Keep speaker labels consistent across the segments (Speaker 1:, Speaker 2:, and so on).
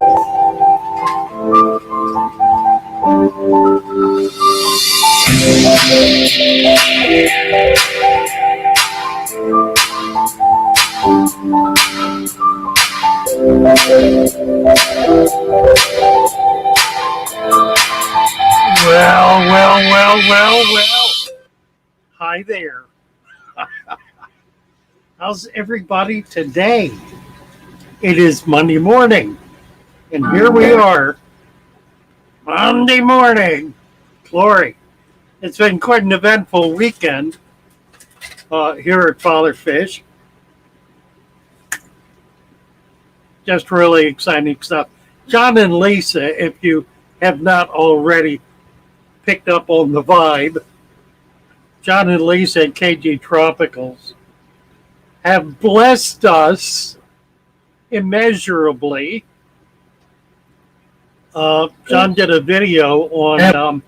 Speaker 1: Well. Hi there. How's everybody today? It is Monday morning, and here we are. Monday morning. Glory. It's been quite an eventful weekend here at Father Fish. Just really exciting stuff. John and Lisa, if you have not already picked up on the vibe, John and Lisa at KG Tropicals have blessed us immeasurably. John did a video on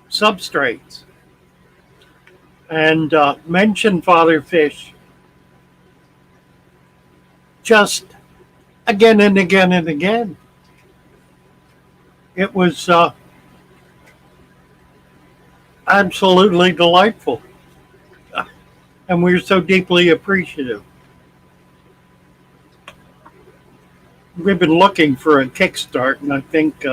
Speaker 1: substrates and mentioned Father Fish just again and again and again. It was absolutely delightful, and we're so deeply appreciative. We've been looking for a kickstart, and I think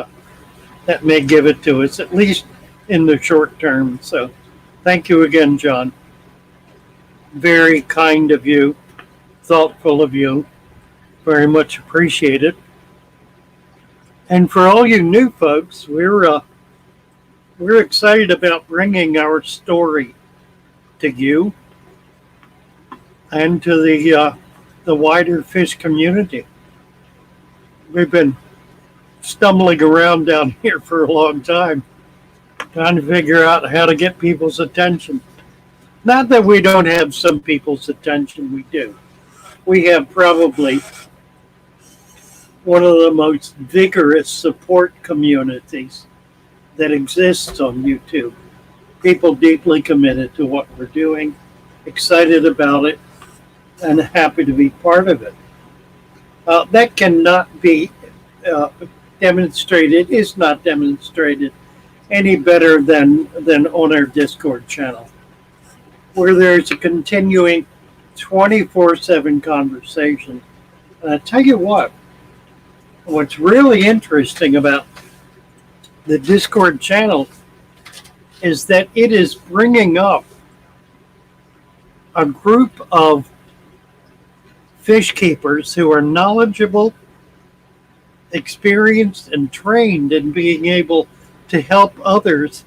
Speaker 1: that may give it to us, at least in the short term. So thank you again, John. Very kind of you, thoughtful of you, very much appreciated. And for all you new folks, we're excited about bringing our story to you and to the wider fish community. We've been stumbling around down here for a long time, trying to figure out how to get people's attention. Not that we don't have some people's attention, we do. We have probably one of the most vigorous support communities that exists on YouTube. People deeply committed to what we're doing, excited about it, and happy to be part of it. That cannot be demonstrated, is not demonstrated any better than on our Discord channel, where there's a continuing 24/7 conversation. And I tell you what's really interesting about the Discord channel is that it is bringing up a group of fish keepers who are knowledgeable, experienced, and trained in being able to help others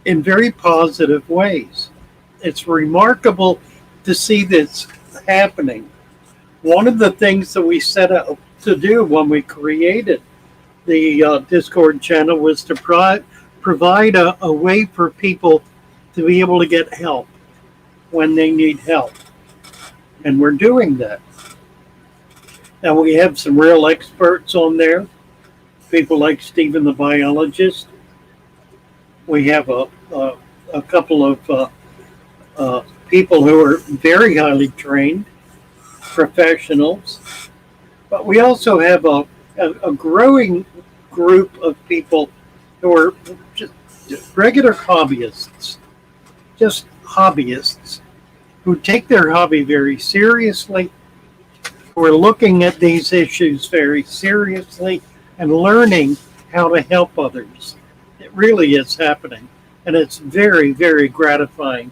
Speaker 1: in very positive ways. It's remarkable to see this happening. One of the things that we set out to do when we created the Discord channel was to provide a way for people to be able to get help when they need help. And we're doing that. Now we have some real experts on there, people like Stephen the biologist. We have a couple of people who are very highly trained, professionals. But we also have a growing group of people who are just regular hobbyists, who take their hobby very seriously, who are looking at these issues very seriously and learning how to help others. It really is happening. And it's very, very gratifying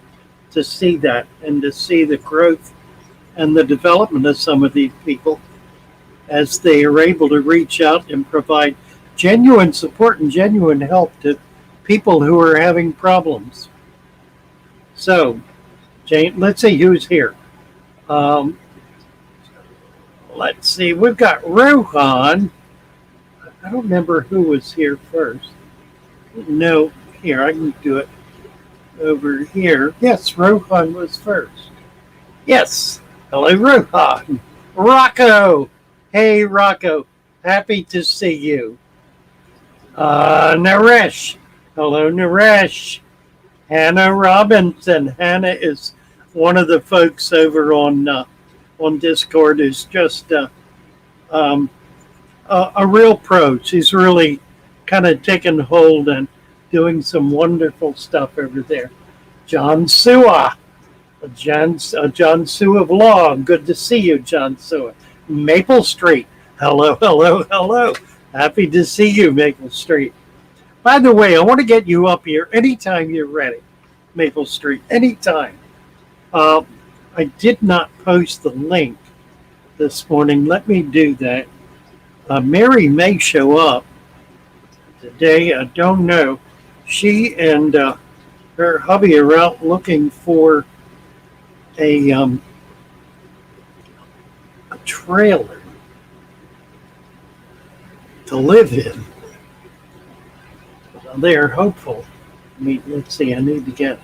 Speaker 1: to see that and to see the growth and the development of some of these people as they are able to reach out and provide genuine support and genuine help to people who are having problems. So, Jane, let's see who's here. Let's see, we've got Rohan. I don't remember who was here first. No, here, I can do it over here. Yes, Rohan was first. Yes, hello, Rohan. Rocco. Hey, Rocco. Happy to see you. Naresh. Hello, Naresh. Hannah Robinson. Hannah is one of the folks over on Discord who's just Um, a real pro. She's really kind of taken hold and doing some wonderful stuff over there. John Sua, John Sua vlog. Good to see you, John Sua. Maple Street. Hello, hello, hello. Happy to see you, Maple Street. By the way, I want to get you up here anytime you're ready, Maple Street, anytime. Uh, I did not post the link this morning. Let me do that. Mary may show up today. I don't know. She and her hubby are out looking for a trailer to live in. They are hopeful. Let's see. I need to get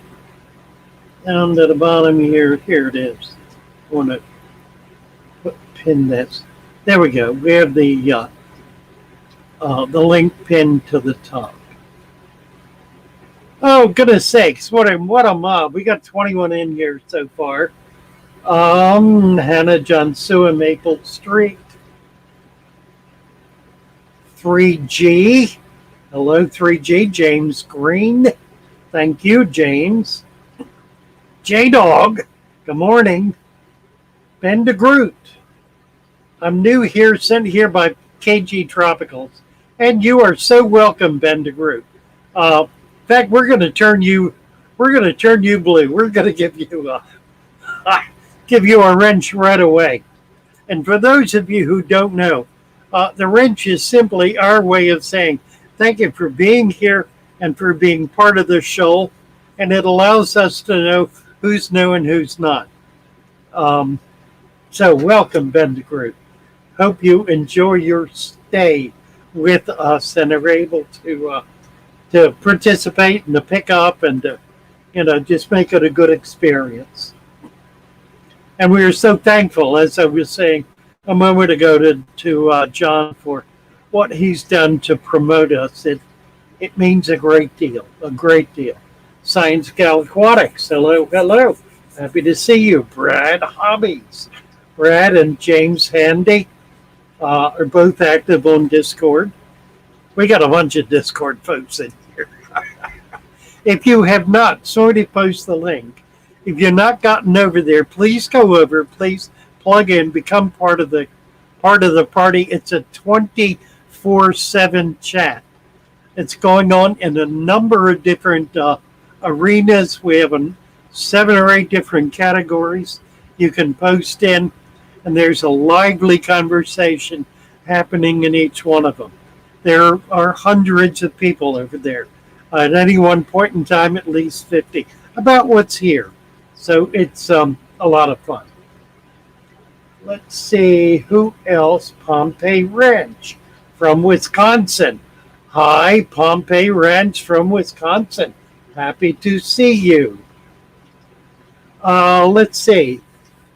Speaker 1: down to the bottom here. Here it is. I want to pin this. There we go. We have the link pinned to the top. Oh, goodness sakes. What a mob. We got 21 in here so far. Hannah Johnsua, Maple Street. 3G. Hello, 3G. James Green. Thank you, James. J-Dog. Good morning. Ben DeGroot. I'm new here, sent here by KG Tropicals. And you are so welcome, Ben DeGroot. In fact, we're going to turn you blue. We're going to give you a wrench right away. And for those of you who don't know, the wrench is simply our way of saying thank you for being here and for being part of the show. And it allows us to know who's new and who's not. So welcome, Ben DeGroot. Hope you enjoy your stay with us and are able to participate and to pick up and to, just make it a good experience. And we are so thankful, as I was saying a moment ago, to John for what he's done to promote us. It means a great deal, a great deal. Science Gal Aquatics, hello, hello. Happy to see you. Brad Hobbies. Brad and James Handy are both active on Discord. We got a bunch of Discord folks in here. If you have not, sorry to post the link. If you've not gotten over there, please go over. Please plug in, become part of the party. It's a 24/7 chat. It's going on in a number of different arenas. We have 7 or 8 different categories you can post in, and there's a lively conversation happening in each one of them. There are hundreds of people over there. At any one point in time, at least 50, about what's here. So it's a lot of fun. Let's see, who else? Pompey Ranch from Wisconsin. Hi, Pompey Ranch from Wisconsin. Happy to see you. Let's see.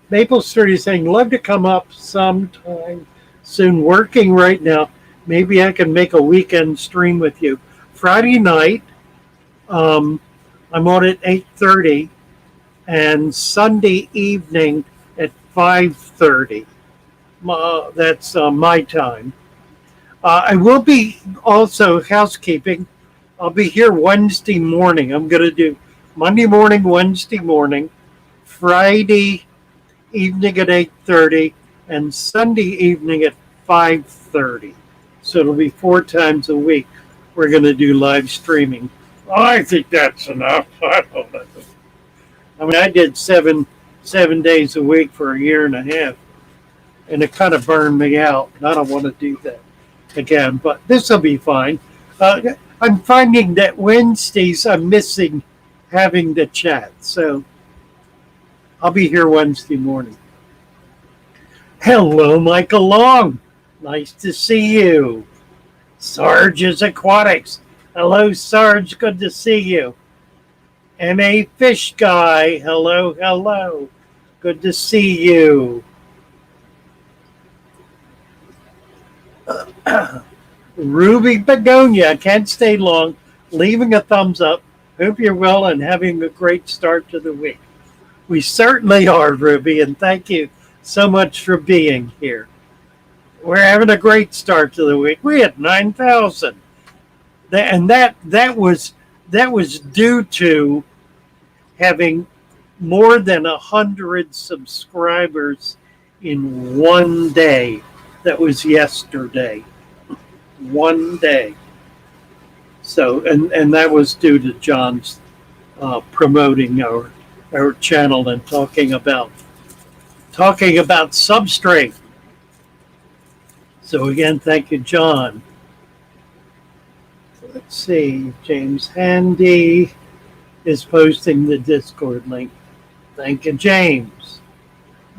Speaker 1: Maple Street is saying, love to come up sometime soon. Working right now. Maybe I can make a weekend stream with you. Friday night, I'm on at 8:30, and Sunday evening at 5:30. That's my time. I will be also housekeeping. I'll be here Wednesday morning. I'm going to do Monday morning, Wednesday morning, Friday evening at 8:30, and Sunday evening at 5:30. So it'll be 4 times a week. We're going to do live streaming. I think that's enough. I don't know. I mean, I did seven days a week for a year and a half, and it kind of burned me out. And I don't want to do that again, but this will be fine. I'm finding that Wednesdays I'm missing having the chat, so I'll be here Wednesday morning. Hello, Michael Long. Nice to see you. Sarge's Aquatics. Hello, Sarge. Good to see you. M.A. Fish Guy. Hello, hello. Good to see you. Ruby Begonia. Can't stay long. Leaving a thumbs up. Hope you're well and having a great start to the week. We certainly are, Ruby, and thank you so much for being here. We're having a great start to the week. We had 9,000, and that was due to having more than 100 subscribers in one day. That was yesterday. One day. So, and that was due to John's promoting our channel and talking about substrate. So again, thank you, John. Let's see, James Handy is posting the Discord link. Thank you, James.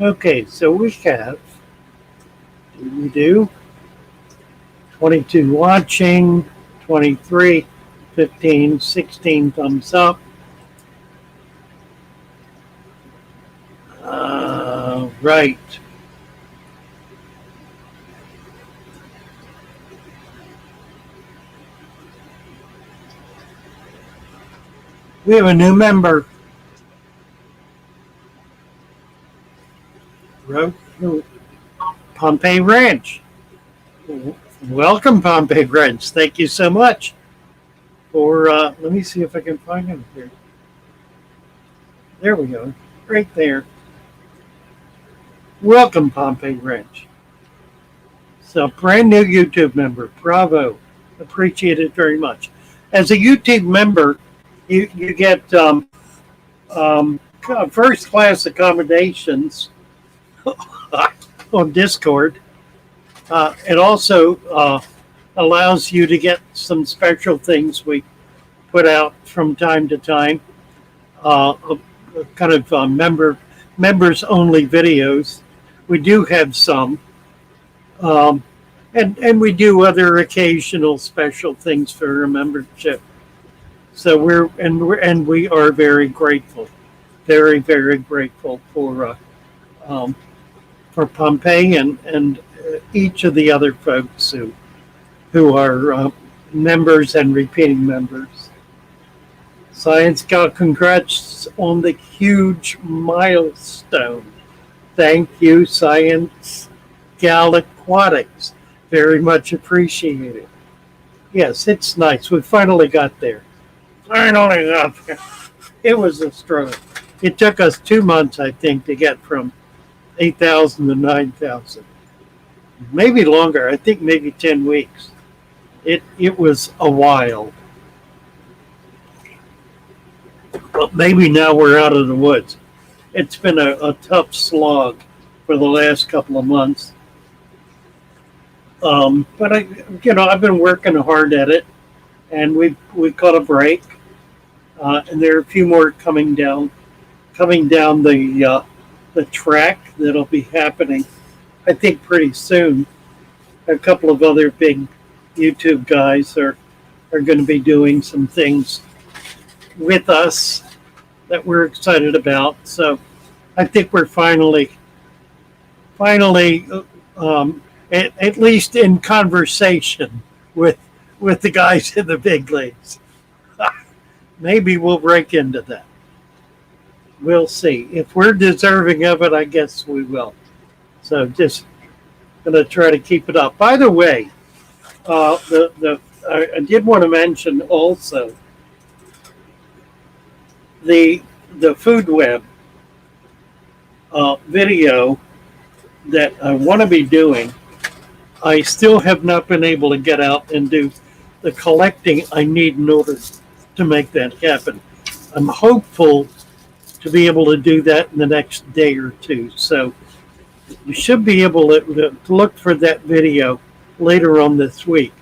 Speaker 1: Okay, so we have, we do 22 watching, 23, 15, 16 thumbs up. Right. We have a new member. Pompeii Ranch. Welcome, Pompeii Ranch. Thank you so much for, let me see if I can find him here. There we go. Right there. Welcome, Pompeii Ranch. So, brand new YouTube member. Bravo. Appreciate it very much. As a YouTube member, you get first class accommodations on Discord. It also allows you to get some special things we put out from time to time, kind of members only videos. We do have some, and we do other occasional special things for a membership. So we are very grateful, very, very grateful for Pompeii and each of the other folks who are members and repeating members. Science Gal, congrats on the huge milestone. Thank you, Science Gal Aquatics. Very much appreciated. Yes, it's nice. We finally got there. Finally got there. It was a struggle. It took us 2 months, I think, to get from 8,000 to 9,000. Maybe longer. I think maybe 10 weeks. It was a while. But maybe now we're out of the woods. It's been a tough slog for the last couple of months. But I've been working hard at it, and we caught a break, and there are a few more coming down the track that'll be happening, I think, pretty soon. A couple of other big YouTube guys are going to be doing some things with us that we're excited about. So I think we're finally, at least in conversation with the guys in the big leagues. Maybe we'll break into that. We'll see. If we're deserving of it, I guess we will. So just going to try to keep it up. By the way, I did want to mention also the food web video that I want to be doing. I still have not been able to get out and do the collecting I need in order to make that happen. I'm hopeful to be able to do that in the next day or two. So you should be able to look for that video later on this week.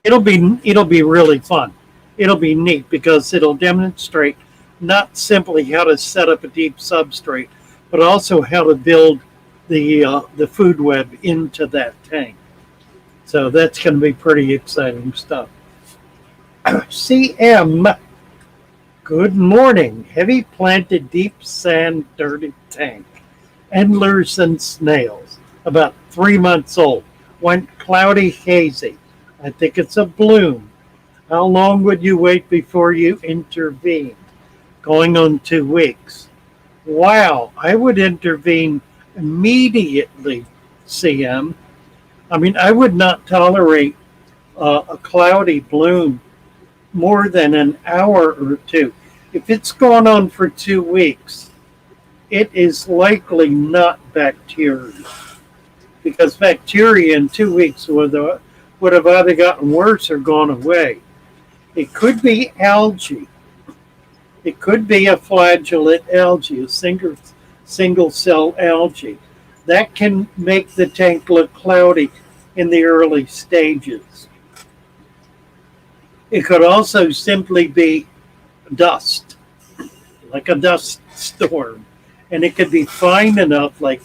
Speaker 1: It'll be really fun. It'll be neat because it'll demonstrate not simply how to set up a deep substrate, but also how to build the food web into that tank. So that's going to be pretty exciting stuff. CM, good morning. Heavy planted deep sand dirty tank. Endlers and snails. About 3 months old. Went cloudy hazy. I think it's a bloom. How long would you wait before you intervene? Going on 2 weeks. Wow, I would intervene immediately, CM. I mean, I would not tolerate a cloudy bloom more than an hour or two. If it's gone on for 2 weeks, it is likely not bacteria, because bacteria in 2 weeks would have either gotten worse or gone away. It could be algae. It could be a flagellate algae, a single cell algae. That can make the tank look cloudy in the early stages. It could also simply be dust, like a dust storm. And it could be fine enough, like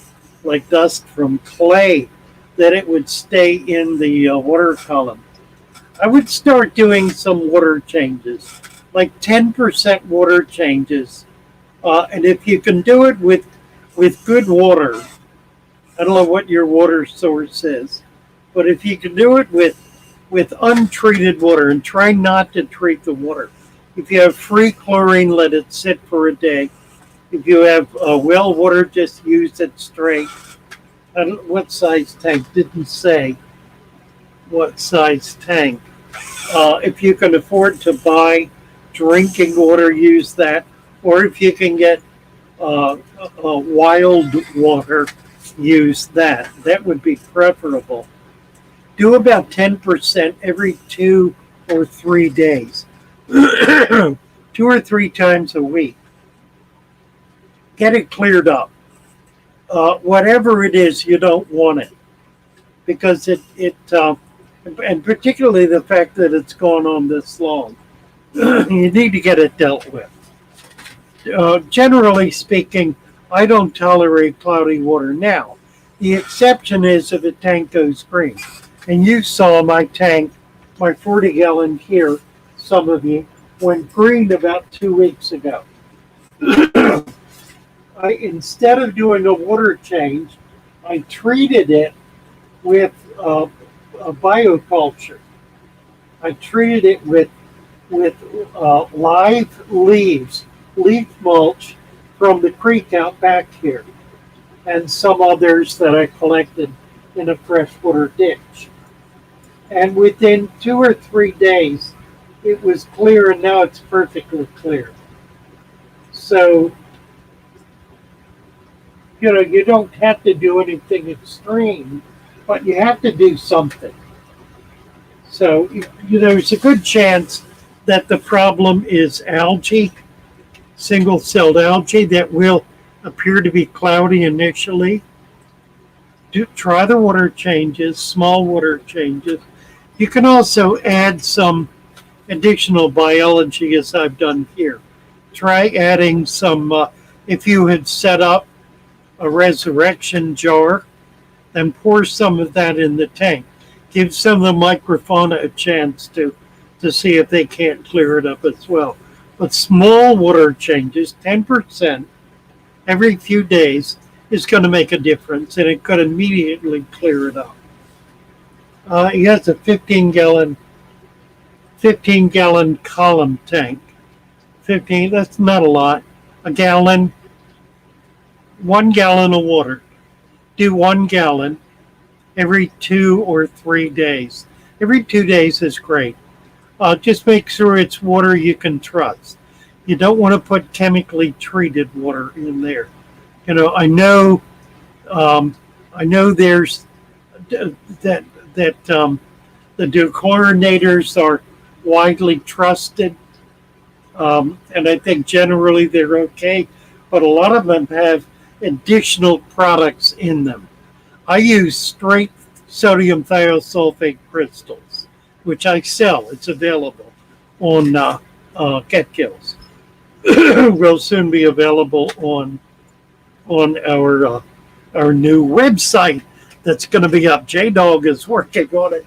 Speaker 1: dust from clay, that it would stay in the water column. I would start doing some water changes, like 10% water changes. And if you can do it with good water, I don't know what your water source is, but if you can do it with untreated water, and try not to treat the water. If you have free chlorine, let it sit for a day. If you have well water, just use it straight. I don't know what size tank, didn't say what size tank. If you can afford to buy drinking water, use that. Or if you can get wild water, use that. That would be preferable. Do about 10% every 2 or 3 days, 2 or 3 times a week. Get it cleared up. Whatever it is, you don't want it, because and particularly the fact that it's gone on this long, you need to get it dealt with. Generally speaking, I don't tolerate cloudy water. Now, the exception is if a tank goes green. And you saw my tank, my 40-gallon here, some of you, went green about 2 weeks ago. Instead of doing a water change, I treated it with a bioculture. I treated it with live leaves, leaf mulch from the creek out back here, and some others that I collected in a freshwater ditch. And within 2 or 3 days, it was clear, and now it's perfectly clear. So, you don't have to do anything extreme, but you have to do something. So, there's a good chance that the problem is algae, single-celled algae that will appear to be cloudy initially. Try the water changes, small water changes. You can also add some additional biology, as I've done here. Try adding some, if you had set up a resurrection jar, then pour some of that in the tank. Give some of the microfauna a chance to see if they can't clear it up as well. But small water changes, 10% every few days, is going to make a difference, and it could immediately clear it up. He has a 15-gallon column tank. 15, that's not a lot. A gallon, 1 gallon of water. Do 1 gallon every 2 or 3 days. Every 2 days is great. Just make sure it's water you can trust. You don't want to put chemically treated water in there. I know there's that the dechlorinators are widely trusted, and I think generally they're okay, but a lot of them have additional products in them. I use straight sodium thiosulfate crystals, which I sell. It's available on Get Kills. Will soon be available on our new website that's going to be up. J-Dog is working on it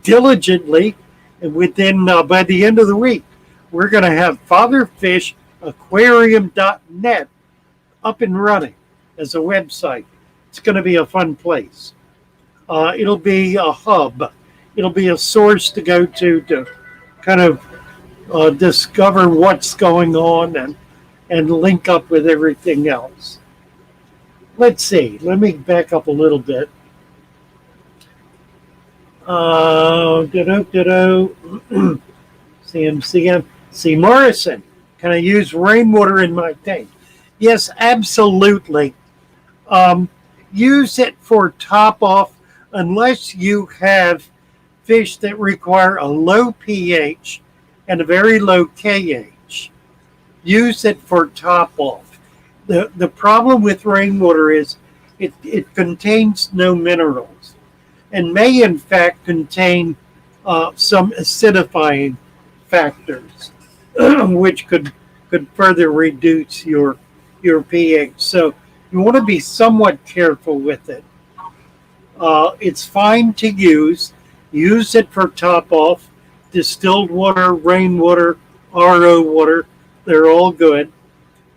Speaker 1: diligently, and within by the end of the week, we're going to have fatherfishaquarium.net up and running as a website. It's going to be a fun place. It'll be a hub. It'll be a source to go to kind of discover what's going on and link up with everything else. Let's see. Let me back up a little bit. Ditto. CMCM. C. Morrison. Can I use rainwater in my tank? Yes, absolutely. Um, Use it for top off unless you have fish that require a low pH and a very low KH. Use it for top off. The problem with rainwater is it contains no minerals and may in fact contain some acidifying factors, which could further reduce your pH. So you want to be somewhat careful with it. It's fine to use. Use it for top off. Distilled water, rainwater, RO water, they're all good.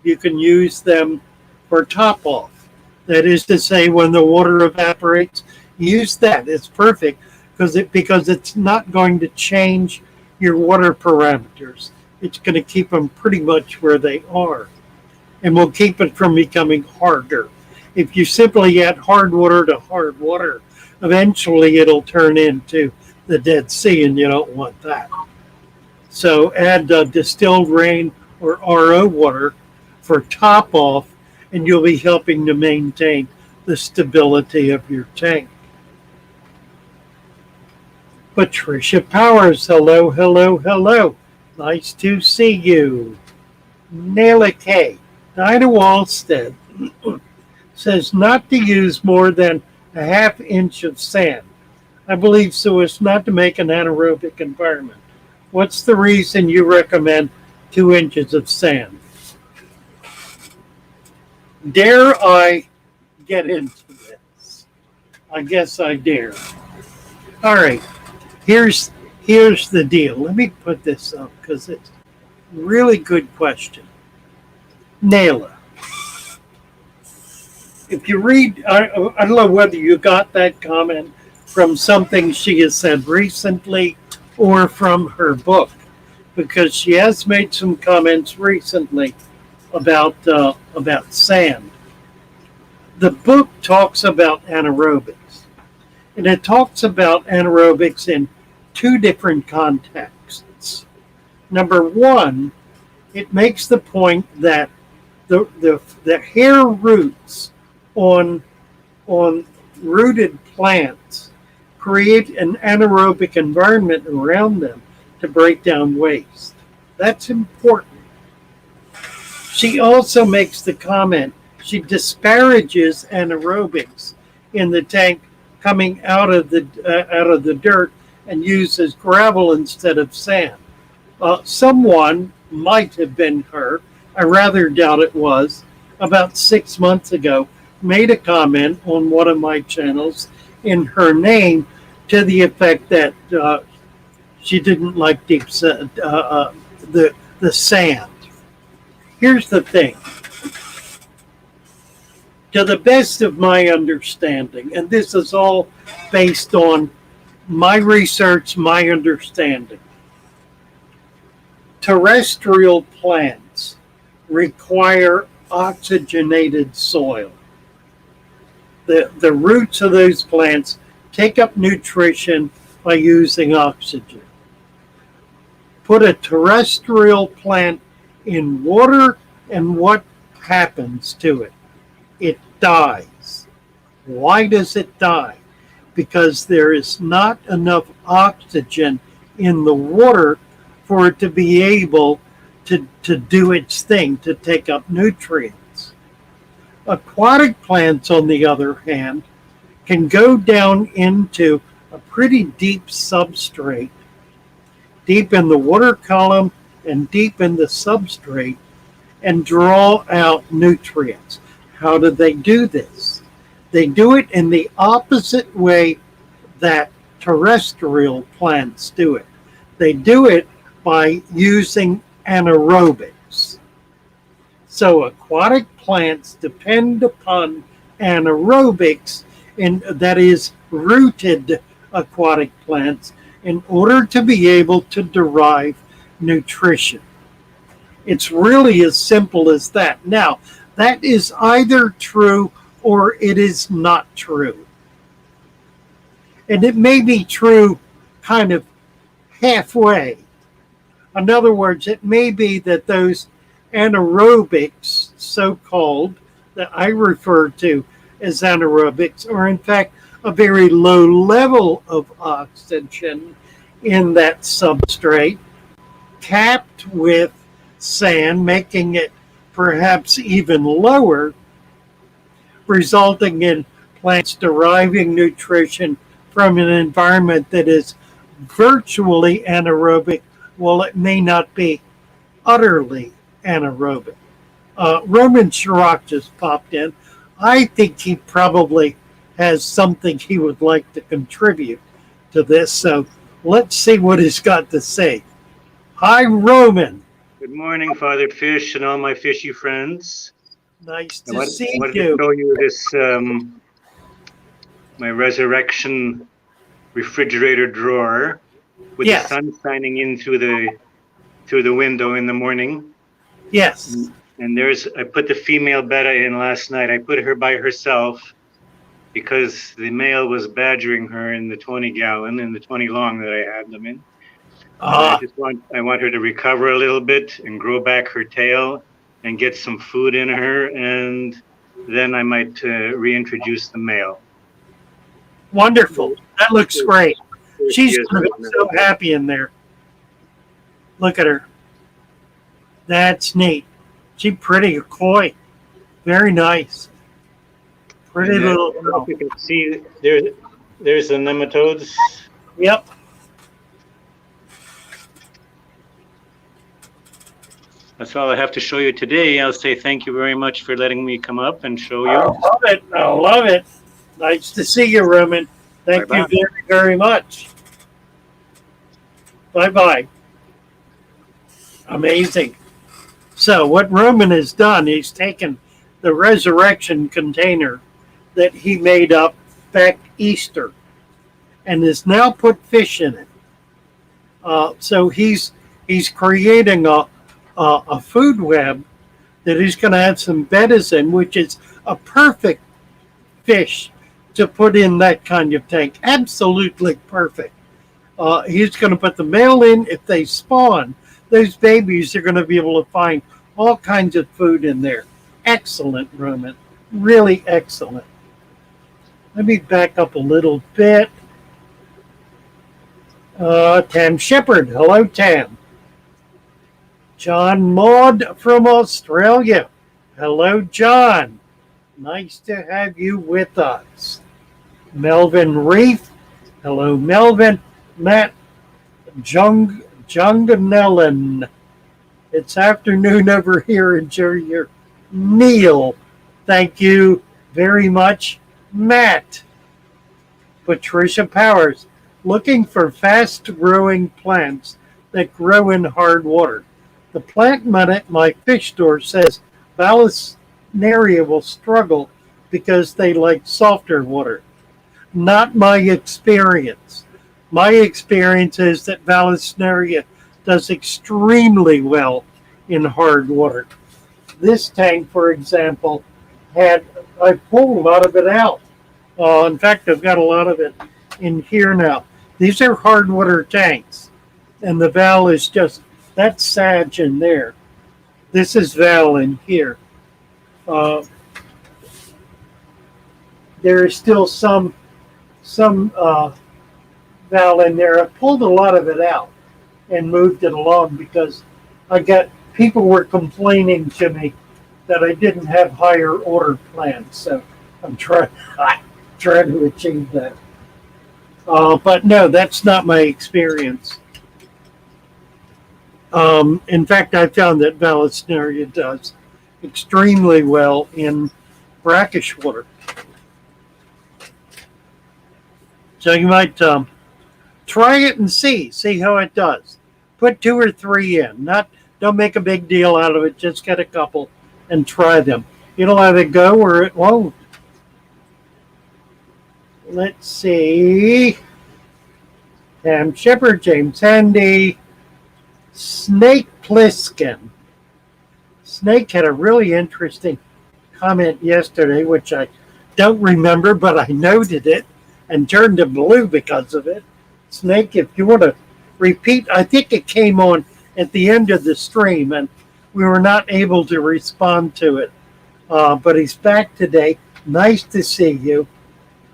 Speaker 1: You can use them for top off. That is to say, when the water evaporates, use that. It's perfect because it's not going to change your water parameters. It's going to keep them pretty much where they are, and will keep it from becoming harder. If you simply add hard water to hard water, eventually it'll turn into the Dead Sea, and you don't want that. So add distilled rain or RO water for top off, and you'll be helping to maintain the stability of your tank. Patricia Powers, hello, hello, hello. Nice to see you. Naila K. Dinah Walstead says not to use more than a half inch of sand. I believe so as not to make an anaerobic environment. What's the reason you recommend 2 inches of sand? Dare I get into this? I guess I dare. All right, here's the deal. Let me put this up because it's a really good question. Naila, if you read, I don't know whether you got that comment from something she has said recently or from her book, because she has made some comments recently about sand. The book talks about anaerobics, and it talks about anaerobics in two different contexts. Number one, it makes the point that the hair roots on rooted plants create an anaerobic environment around them to break down waste. That's important. She also makes the comment, she disparages anaerobics in the tank coming out of the dirt and uses gravel instead of sand. Someone, might have been her, I rather doubt it was, about 6 months ago, made a comment on one of my channels in her name to the effect that she didn't like the sand. Here's the thing. To the best of my understanding, and this is all based on my research, my understanding, terrestrial plants require oxygenated soil. The roots of those plants take up nutrition by using oxygen. Put a terrestrial plant in water, and what happens to it? It dies. Why does it die? Because there is not enough oxygen in the water for it to be able to do its thing, to take up nutrients. Aquatic plants, on the other hand, can go down into a pretty deep substrate, deep in the water column and deep in the substrate, and draw out nutrients. How do they do this? They do it in the opposite way that terrestrial plants do it. They do it by using anaerobics. So aquatic plants depend upon anaerobics, and that is rooted aquatic plants, in order to be able to derive nutrition. It's really as simple as that. Now, that is either true or it is not true. And it may be true kind of halfway. In other words, it may be that those anaerobics, so called, that I refer to as anaerobics, are in fact a very low level of oxygen in that substrate, capped with sand, making it perhaps even lower, resulting in plants deriving nutrition from an environment that is virtually anaerobic, while it may not be utterly anaerobic. Roman Chirac just popped in. I think he probably has something he would like to contribute to this. So let's see what he's got to say. Hi, Roman.
Speaker 2: Good morning, Father Fish and all my fishy friends.
Speaker 1: Nice to see
Speaker 2: I wanted
Speaker 1: you.
Speaker 2: to show you this, my resurrection refrigerator drawer with
Speaker 1: Yes.
Speaker 2: the sun shining in through the window in the morning.
Speaker 1: Yes.
Speaker 2: And I put the female betta in last night. I put her by herself because the male was badgering her in the 20 gallon and the 20 long that I had them in. I want her to recover a little bit and grow back her tail and get some food in her, and then I might reintroduce the male.
Speaker 1: Wonderful. That looks great. She's going to be so happy in there. Look at her. That's neat. She's pretty coy. Very nice. Pretty little girl.
Speaker 2: You can see there's the nematodes.
Speaker 1: Yep.
Speaker 2: That's all I have to show you today. I'll say thank you very much for letting me come up and show you.
Speaker 1: I love it. I love it. Nice to see you, Roman. Thank you very, very much. Bye-bye. Amazing. So what Roman has done, he's taken the resurrection container that he made up back Easter and has now put fish in it. So he's creating a food web that he's going to add some bettas in, which is a perfect fish to put in that kind of tank. Absolutely perfect. He's going to put the male in. If they spawn, those babies are going to be able to find all kinds of food in there. Excellent, Roman. Really excellent. Let me back up a little bit. Tam Shepard. Hello, Tam. John Maud from Australia. Hello, John. Nice to have you with us. Melvin Reef. Hello, Melvin. Matt Junganellen. It's afternoon over here in Junior. Neil. Thank you very much. Matt. Patricia Powers. Looking for fast-growing plants that grow in hard water. The plant at my fish store says Vallisneria will struggle because they like softer water. Not my experience. My experience is that Vallisneria does extremely well in hard water. This tank, for example, I pulled a lot of it out. In fact, I've got a lot of it in here now. These are hard water tanks, and the Val is just, that's Sag in there. This is Val in here. There is still some Val in there. I pulled a lot of it out and moved it along because people were complaining to me that I didn't have higher order plans. So I'm trying to achieve that. But no, that's not my experience. In fact, I found that Vallisneria does extremely well in brackish water. So you might try it and see how it does. Put 2 or 3 in. Don't make a big deal out of it. Just get a couple and try them. It'll either go or it won't. Let's see. Tam Shepard, James Handy, Snake Pliskin. Snake had a really interesting comment yesterday, which I don't remember, but I noted it. and turned to blue because of it. Snake, if you want to repeat, I think it came on at the end of the stream and we were not able to respond to it. But he's back today. Nice to see you.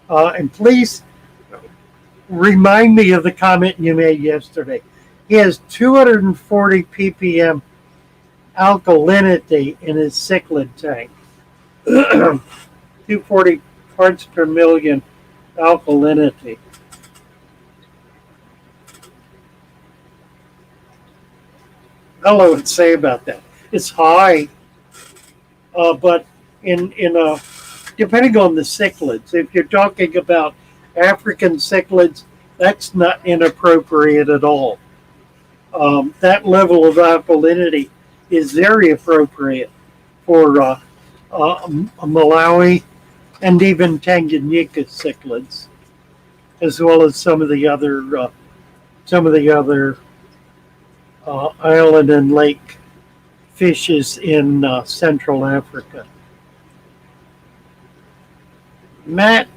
Speaker 1: And please remind me of the comment you made yesterday. He has 240 ppm alkalinity in his cichlid tank. 240 parts per million alkalinity. Hello, would say about that. It's high, but in depending on the cichlids, if you're talking about African cichlids, that's not inappropriate at all. That level of alkalinity is very appropriate for Malawi and even Tanganyika cichlids, as well as some of the other island and lake fishes in Central Africa. Matt,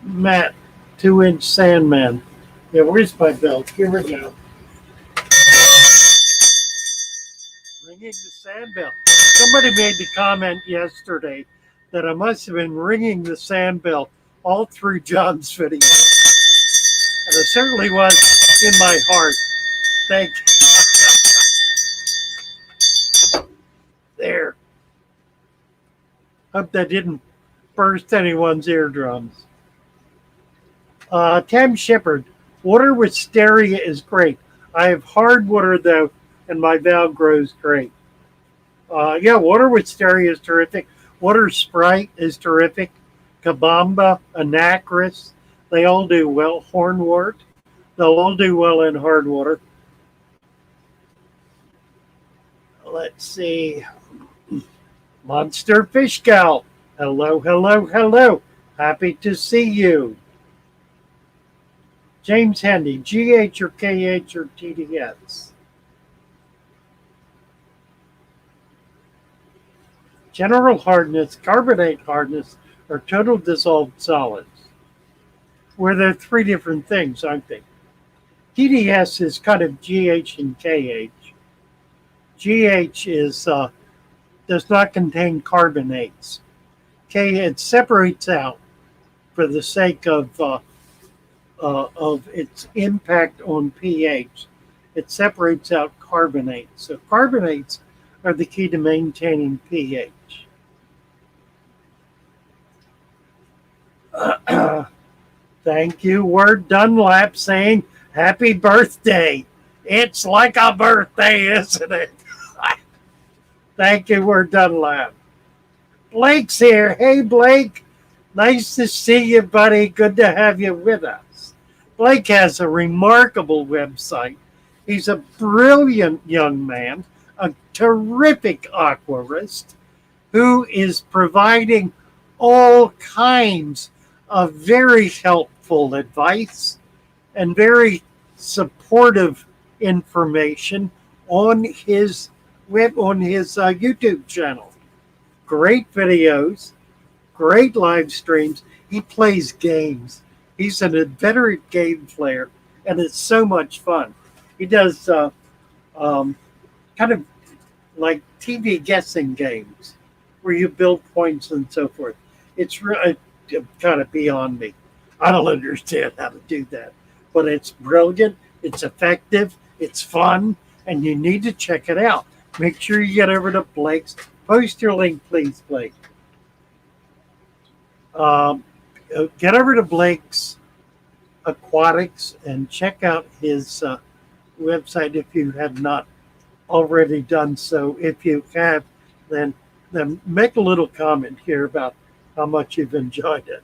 Speaker 1: 2-inch Sandman. Yeah, where's my belt? Here we go. Ringing the sand bell. Somebody made the comment yesterday that I must have been ringing the sand bell all through John's video. And it certainly was in my heart. Thank you. There. Hope that didn't burst anyone's eardrums. Tam Shepard, water with Steria is great. I have hard water though, and my valve grows great. Yeah, water with Steria is terrific. Water Sprite is terrific. Kabamba, Anacris, they all do well. Hornwort, they'll all do well in hard water. Let's see. Monster Fish Gal. Hello, hello, hello. Happy to see you. James Handy, GH or KH or TDS. General hardness, carbonate hardness, or total dissolved solids. Where they're three different things, aren't they? TDS is kind of GH and KH. GH is does not contain carbonates. It separates out for the sake of its impact on pH. It separates out carbonates. So carbonates are the key to maintaining pH. Thank you, Word Dunlap, saying happy birthday. It's like a birthday, isn't it? Thank you, Word Dunlap. Blake's here. Hey, Blake. Nice to see you, buddy. Good to have you with us. Blake has a remarkable website. He's a brilliant young man, a terrific aquarist who is providing all kinds of very helpful advice and very supportive information on his YouTube channel. Great videos, great live streams. He plays games. He's an inveterate game player, and it's so much fun. He does kind of like TV guessing games where you build points and so forth. It's really kind of beyond me. I don't understand how to do that, but it's brilliant, it's effective, it's fun, and you need to check it out. Make sure you get over to Blake's. Post your link, please, Blake. Get over to Blake's Aquatics and check out his website if you have not already done so. If you have, then make a little comment here about how much you've enjoyed it.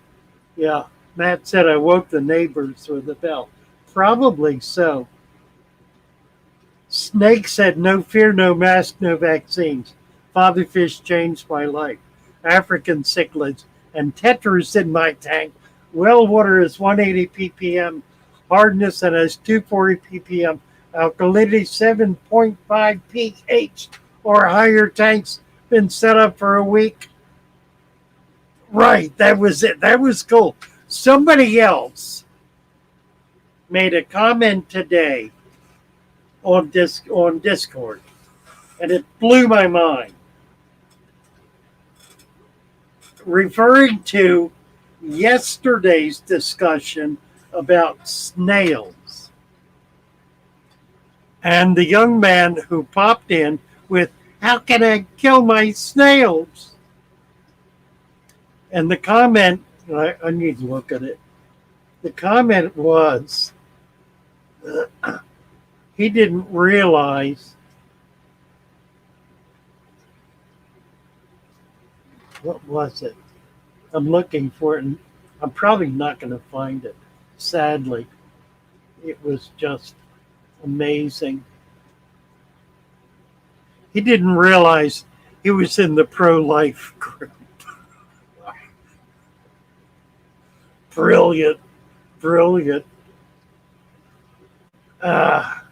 Speaker 1: Yeah, Matt said I woke the neighbors with a bell. Probably so. Snake said, no fear, no mask, no vaccines. Father fish changed my life. African cichlids and tetras in my tank. Well water is 180 ppm hardness and has 240 ppm alkalinity, 7.5 pH or higher. Tanks been set up for a week. Right, that was it. That was cool. Somebody else made a comment today on Discord, and it blew my mind, referring to yesterday's discussion about snails. And the young man who popped in with, "How can I kill my snails?" And the comment, I need to look at it. The comment was, he didn't realize, what was it? I'm looking for it, and I'm probably not going to find it, sadly. It was just amazing. He didn't realize he was in the pro-life group. Brilliant, brilliant. I'll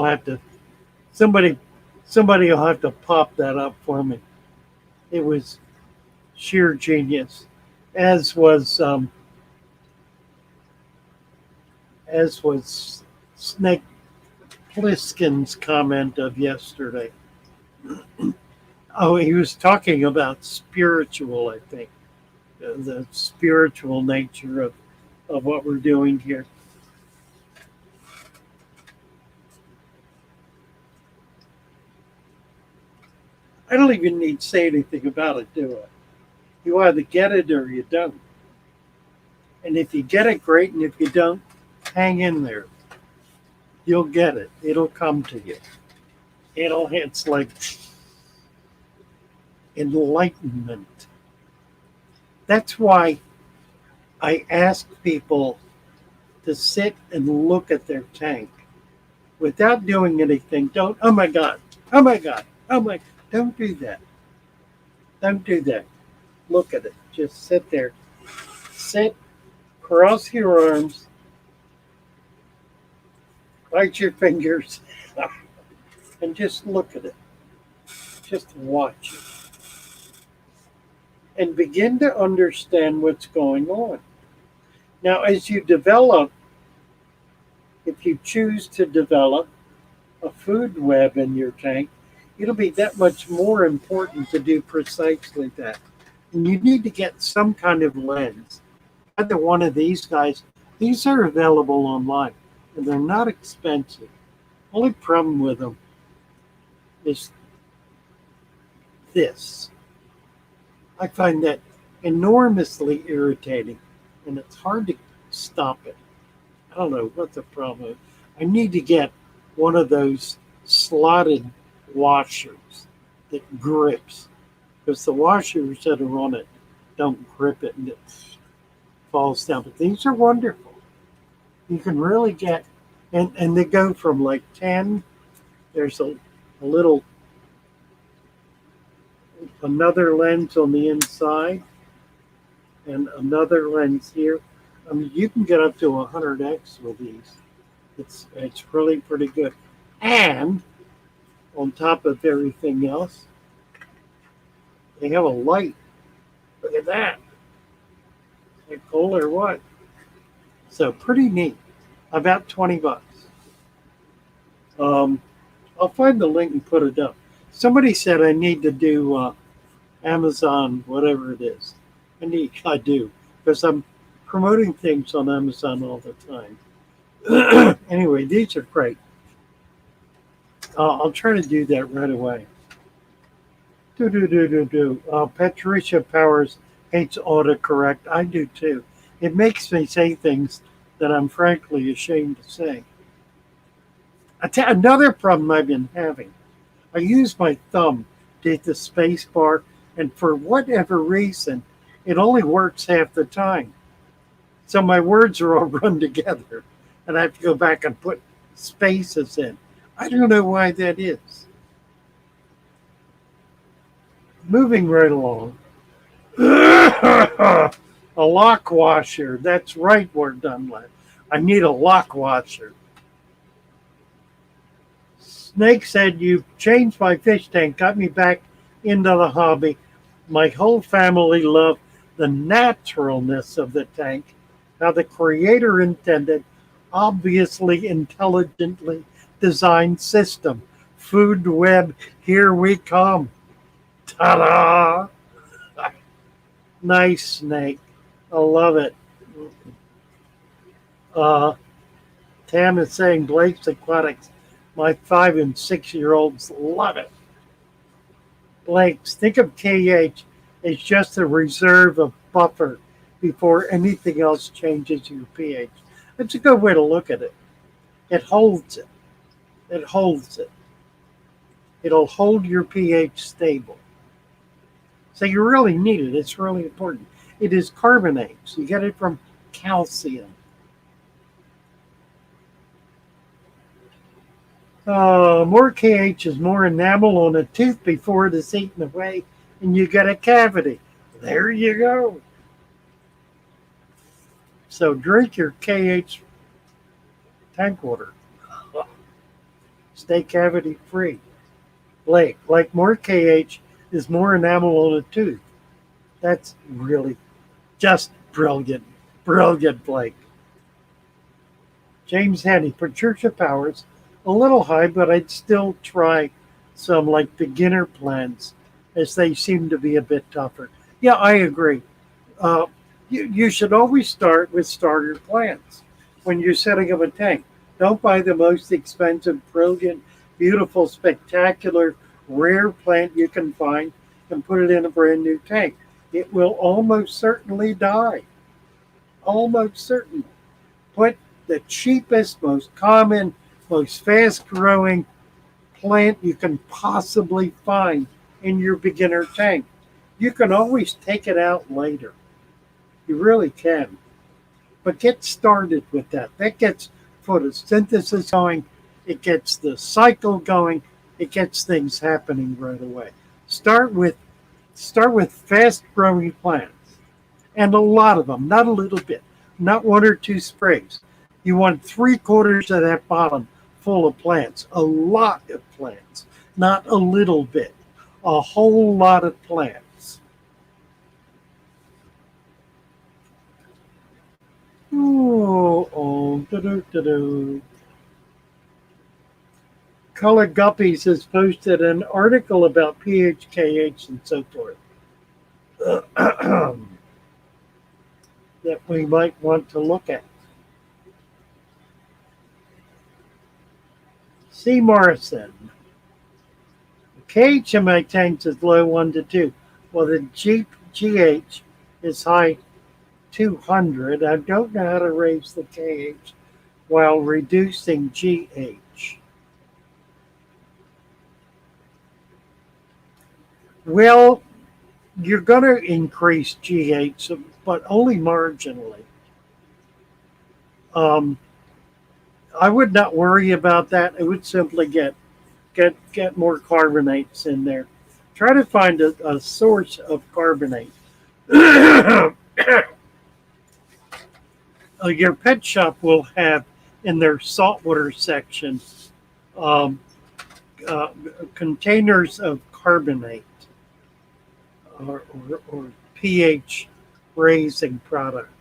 Speaker 1: have to, somebody will have to pop that up for me. It was sheer genius, as was Snake Plissken's comment of yesterday. Oh, he was talking about spiritual, I think, the spiritual nature of what we're doing here. I don't even need to say anything about it, do I? You either get it or you don't. And if you get it, great. And if you don't, hang in there. You'll get it. It'll come to you. It's like enlightenment. That's why I ask people to sit and look at their tank without doing anything. Don't, oh my God, oh my God, oh my, don't do that. Don't do that. Look at it. Just sit there. Sit, cross your arms, bite your fingers, and just look at it. Just watch it. And begin to understand what's going on. Now, as you develop, if you choose to develop a food web in your tank, it'll be that much more important to do precisely that. And you need to get some kind of lens. Either one of these guys, these are available online, and they're not expensive. Only problem with them is this. I find that enormously irritating, and it's hard to stop it. I don't know what the problem is. I need to get one of those slotted washers that grips, because the washers that are on it don't grip it and it falls down. But these are wonderful. You can really get, and they go from like 10, there's a little, another lens on the inside and another lens here. I mean, you can get up to 100x with these. It's really pretty good. And on top of everything else, they have a light. Look at that. Is it cool or what? So pretty neat. About $20. I'll find the link and put it up. Somebody said I need to do Amazon, whatever it is. I do, because I'm promoting things on Amazon all the time. Anyway, these are great. I'll try to do that right away. Patricia Powers hates autocorrect. I do too. It makes me say things that I'm frankly ashamed to say. Another problem I've been having. I use my thumb to hit the space bar, and for whatever reason, it only works half the time. So my words are all run together, and I have to go back and put spaces in. I don't know why that is. Moving right along. A lock washer. That's right, we're done. I need a lock washer. Snake said, "You've changed my fish tank, got me back into the hobby. My whole family loved the naturalness of the tank, how the creator intended, obviously intelligently designed system. Food web, here we come. Ta-da! Nice snake. I love it. Uh, Tam is saying Blake's Aquatics. My 5 and 6 year olds love it. Blake's, think of KH as just a reserve of buffer before anything else changes your pH. That's a good way to look at it. It holds it. It holds it. It'll hold your pH stable. So you really need it. It's really important. It is carbonates. You get it from calcium. More KH is more enamel on a tooth before it is eaten away and you get a cavity. There you go. So drink your KH tank water. Stay cavity free. Blake, like more KH is more enamel on a tooth. That's really just brilliant. Brilliant, Blake. James Hanny, Patricia Powers, a little high, but I'd still try some like beginner plans as they seem to be a bit tougher. Yeah, I agree. You should always start with starter plants when you're setting up a tank. Don't buy the most expensive, brilliant, beautiful, spectacular, rare plant you can find and put it in a brand new tank. It will almost certainly die. Almost certainly. Put the cheapest, most common, most fast growing plant you can possibly find in your beginner tank. You can always take it out later. You really can. But get started with that. That gets photosynthesis going. It gets the cycle going. It gets things happening right away. Start with fast growing plants. And a lot of them, not a little bit, not one or two sprays. You want 3/4 of that bottom full of plants, a lot of plants, not a little bit, a whole lot of plants. Do. Color Guppies has posted an article about pH, KH, and so forth that we might want to look at. C. Morrison. KH in my tanks is low 1 to 2. Well, the GH is high 200. I don't know how to raise the KH while reducing GH. Well, you're going to increase GH, but only marginally. I would not worry about that. It would simply get more carbonates in there. Try to find a source of carbonate. Your pet shop will have in their saltwater section containers of carbonate or pH raising product.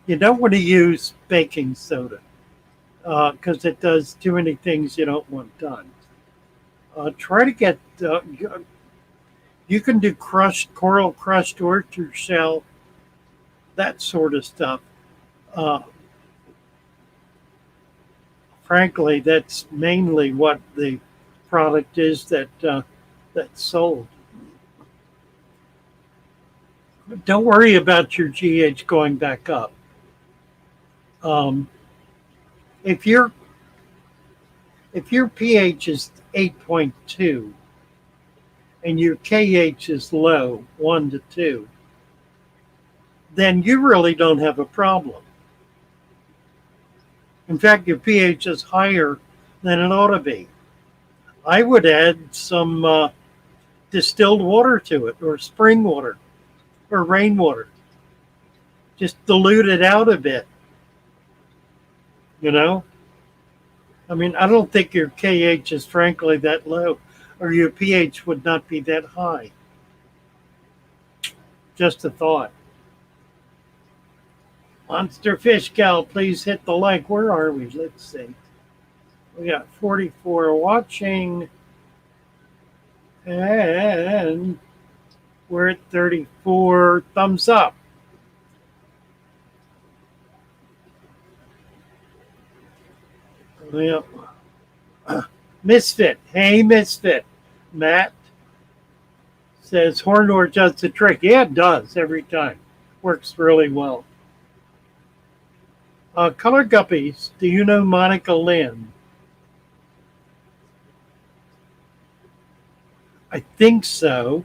Speaker 1: You don't want to use baking soda because it does too many things you don't want done. Try to get, you can do coral crushed orchard shell, that sort of stuff. Frankly, that's mainly what the product is that's sold. Don't worry about your GH going back up. If your pH is 8.2 and your KH is low, 1 to 2, then you really don't have a problem. In fact, your pH is higher than it ought to be. I would add some distilled water to it, or spring water, or rainwater. Just dilute it out a bit. You know? I mean, I don't think your KH is frankly that low, or your pH would not be that high. Just a thought. Monster Fish Gal, please hit the like. Where are we? Let's see. We got 44 watching. And we're at 34 thumbs up. Yep. Misfit. Hey, Misfit. Matt says Hornor does the trick. Yeah, it does every time. Works really well. Color Guppies. Do you know Monica Lynn? I think so.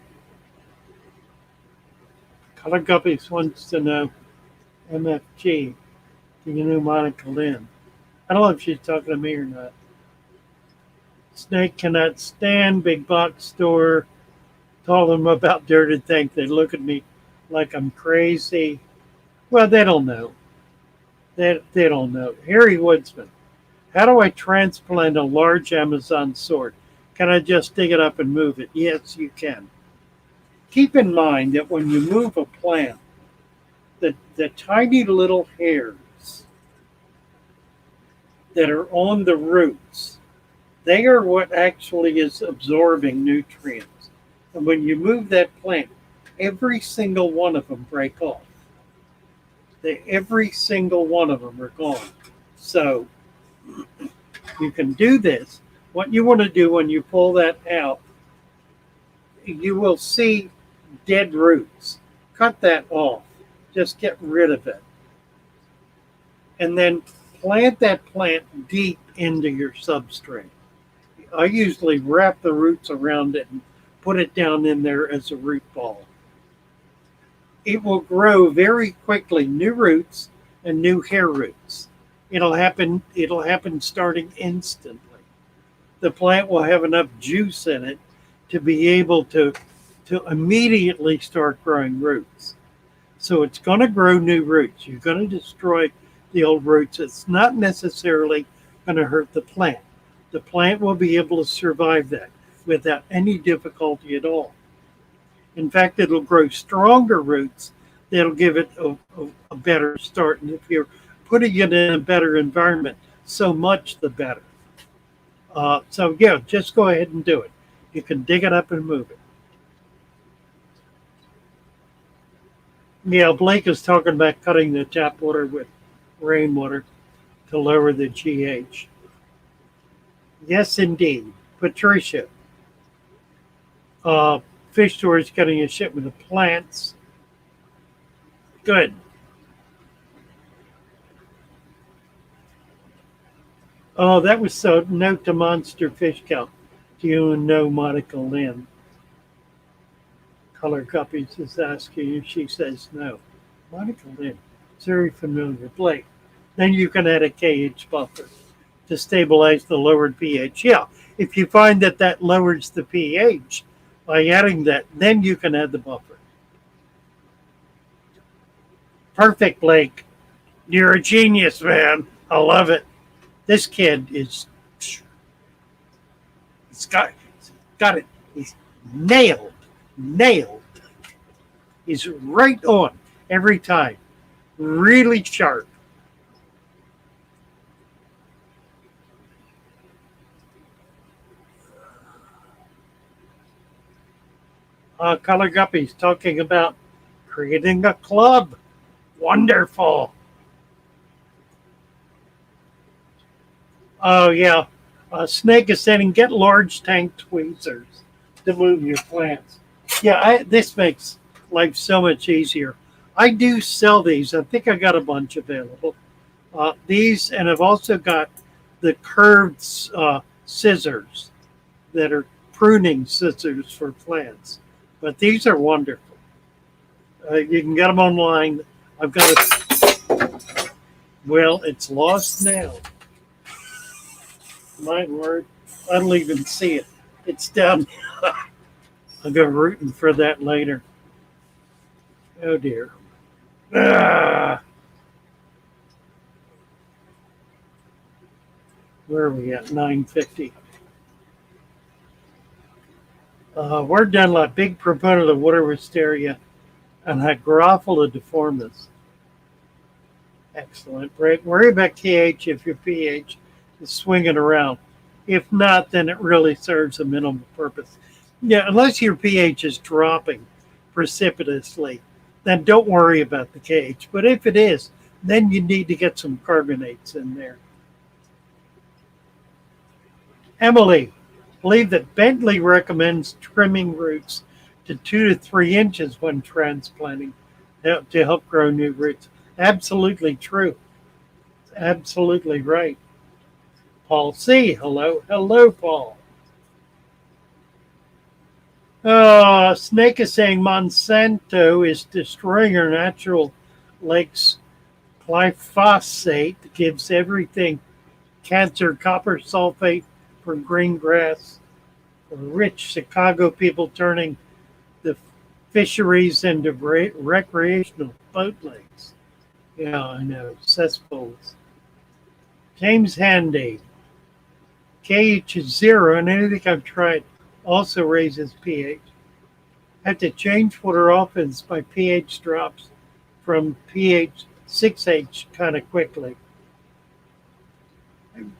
Speaker 1: Color Guppies wants to know MFG. Do you know Monica Lynn? I don't know if she's talking to me or not. Snake cannot stand big box store. Told them about Dirty Think. They look at me like I'm crazy. Well, they don't know. They don't know. Harry Woodsman. How do I transplant a large Amazon sword? Can I just dig it up and move it? Yes, you can. Keep in mind that when you move a plant, the tiny little hairs that are on the roots, they are what actually is absorbing nutrients. And when you move that plant, every single one of them break off. Every single one of them are gone. So you can do this. What you want to do when you pull that out, you will see dead roots. Cut that off. Just get rid of it. And then plant that plant deep into your substrate. I usually wrap the roots around it and put it down in there as a root ball. It will grow very quickly, new roots and new hair roots. It'll happen starting instantly. The plant will have enough juice in it to be able to immediately start growing roots. So it's going to grow new roots. You're going to destroy the old roots. It's not necessarily going to hurt the plant. The plant will be able to survive that without any difficulty at all. In fact, it'll grow stronger roots that'll give it a better start. And if you're putting it in a better environment, so much the better. So yeah, just go ahead and do it. You can dig it up and move it. Yeah, Blake is talking about cutting the tap water with rainwater to lower the GH. Yes, indeed. Patricia. Fish store is getting a shipment of plants. Good. Oh, that was so. Note to Monster Fish Cow. Do you know Monica Lynn? Color Copies is asking you. She says no. Monica Lynn. Very familiar. Blake. Then you can add a KH buffer to stabilize the lowered pH. Yeah, if you find that lowers the pH by adding that, then you can add the buffer. Perfect, Blake. You're a genius, man. I love it. This kid he's got it. He's nailed. He's right on every time. Really sharp. Color Guppies talking about creating a club. Wonderful. Oh, yeah. Snake is saying get large tank tweezers to move your plants. Yeah, this makes life so much easier. I do sell these. I think I got a bunch available. These, and I've also got the curved scissors that are pruning scissors for plants. But these are wonderful. You can get them online. I've got it. Well, it's lost now. My word. I don't even see it. It's down. I'll go rooting for that later. Oh, dear. Ah. Where are we at? 950. We're done. A big proponent of water wisteria. and Hygrophila deformis. Excellent. Right. Worry about pH if your pH is swinging around. If not, then it really serves a minimal purpose. Yeah, unless your pH is dropping precipitously, then don't worry about the cage. But if it is, then you need to get some carbonates in there. Emily, believe that Bentley recommends trimming roots to 2 to 3 inches when transplanting to help grow new roots. Absolutely true. Absolutely right. Paul C. Hello. Hello, Paul. Snake is saying Monsanto is destroying our natural lakes. Glyphosate gives everything cancer, copper sulfate for green grass. Rich Chicago people turning the fisheries into recreational boat lakes. Yeah, I know. Cesspools. James Handy. KH is 0, and anything I've tried also raises pH. I have to change water often as my pH drops from pH 6H kind of quickly.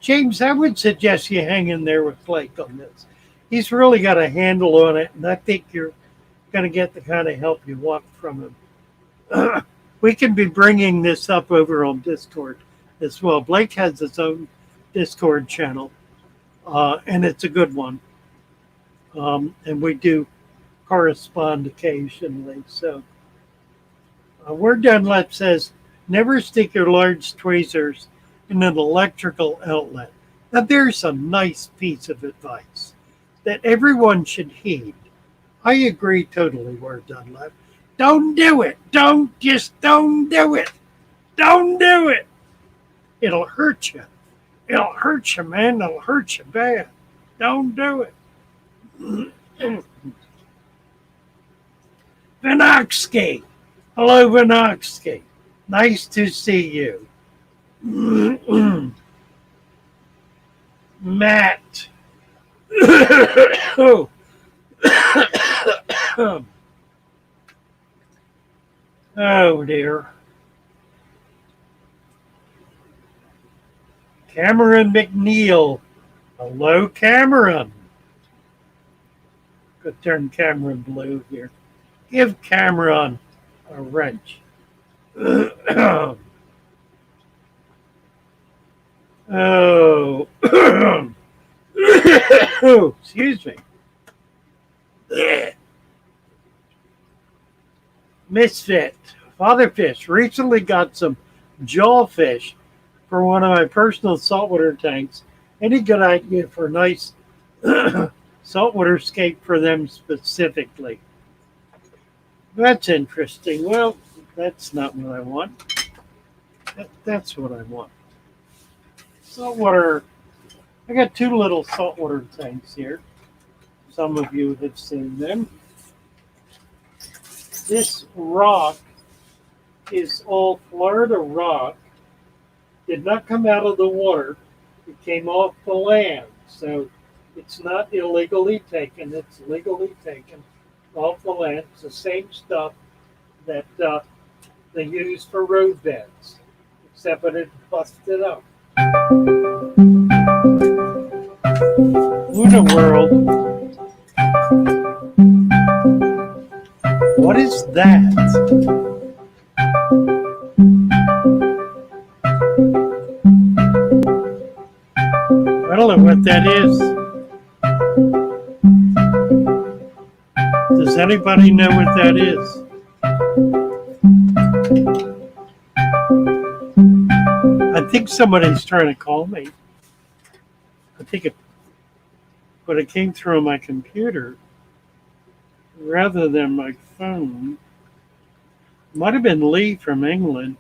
Speaker 1: James, I would suggest you hang in there with Blake on this. He's really got a handle on it, and I think you're going to get the kind of help you want from him. We can be bringing this up over on Discord as well. Blake has his own Discord channel, and it's a good one. And we do correspond occasionally. So, Word Dunlap says, never stick your large tweezers in an electrical outlet. Now, there's a nice piece of advice that everyone should heed. I agree totally, Word Dunlap. Don't do it. Don't do it. Don't do it. It'll hurt you. It'll hurt you, man. It'll hurt you bad. Don't do it. Vinoxsky. Hello, Vinoxsky. Nice to see you. Matt. Oh. Oh, dear. Cameron McNeil. Hello, Cameron. Could turn Cameron blue here. Give Cameron a wrench. Oh. Oh, excuse me. Misfit. Father Fish recently got some jawfish for one of my personal saltwater tanks. Any good idea for a nice saltwater scape for them specifically? That's interesting. Well, that's not what I want. That's what I want. Saltwater. I got 2 little saltwater tanks here. Some of you have seen them. This rock is all Florida rock. Did not come out of the water. It came off the land. So it's not illegally taken. It's legally taken off the land. It's the same stuff that they use for road beds, except that it busted up. Luna World. What is that? I don't know what that is. Does anybody know what that is? I think somebody's trying to call me. But it came through on my computer rather than my phone. Might have been Lee from England.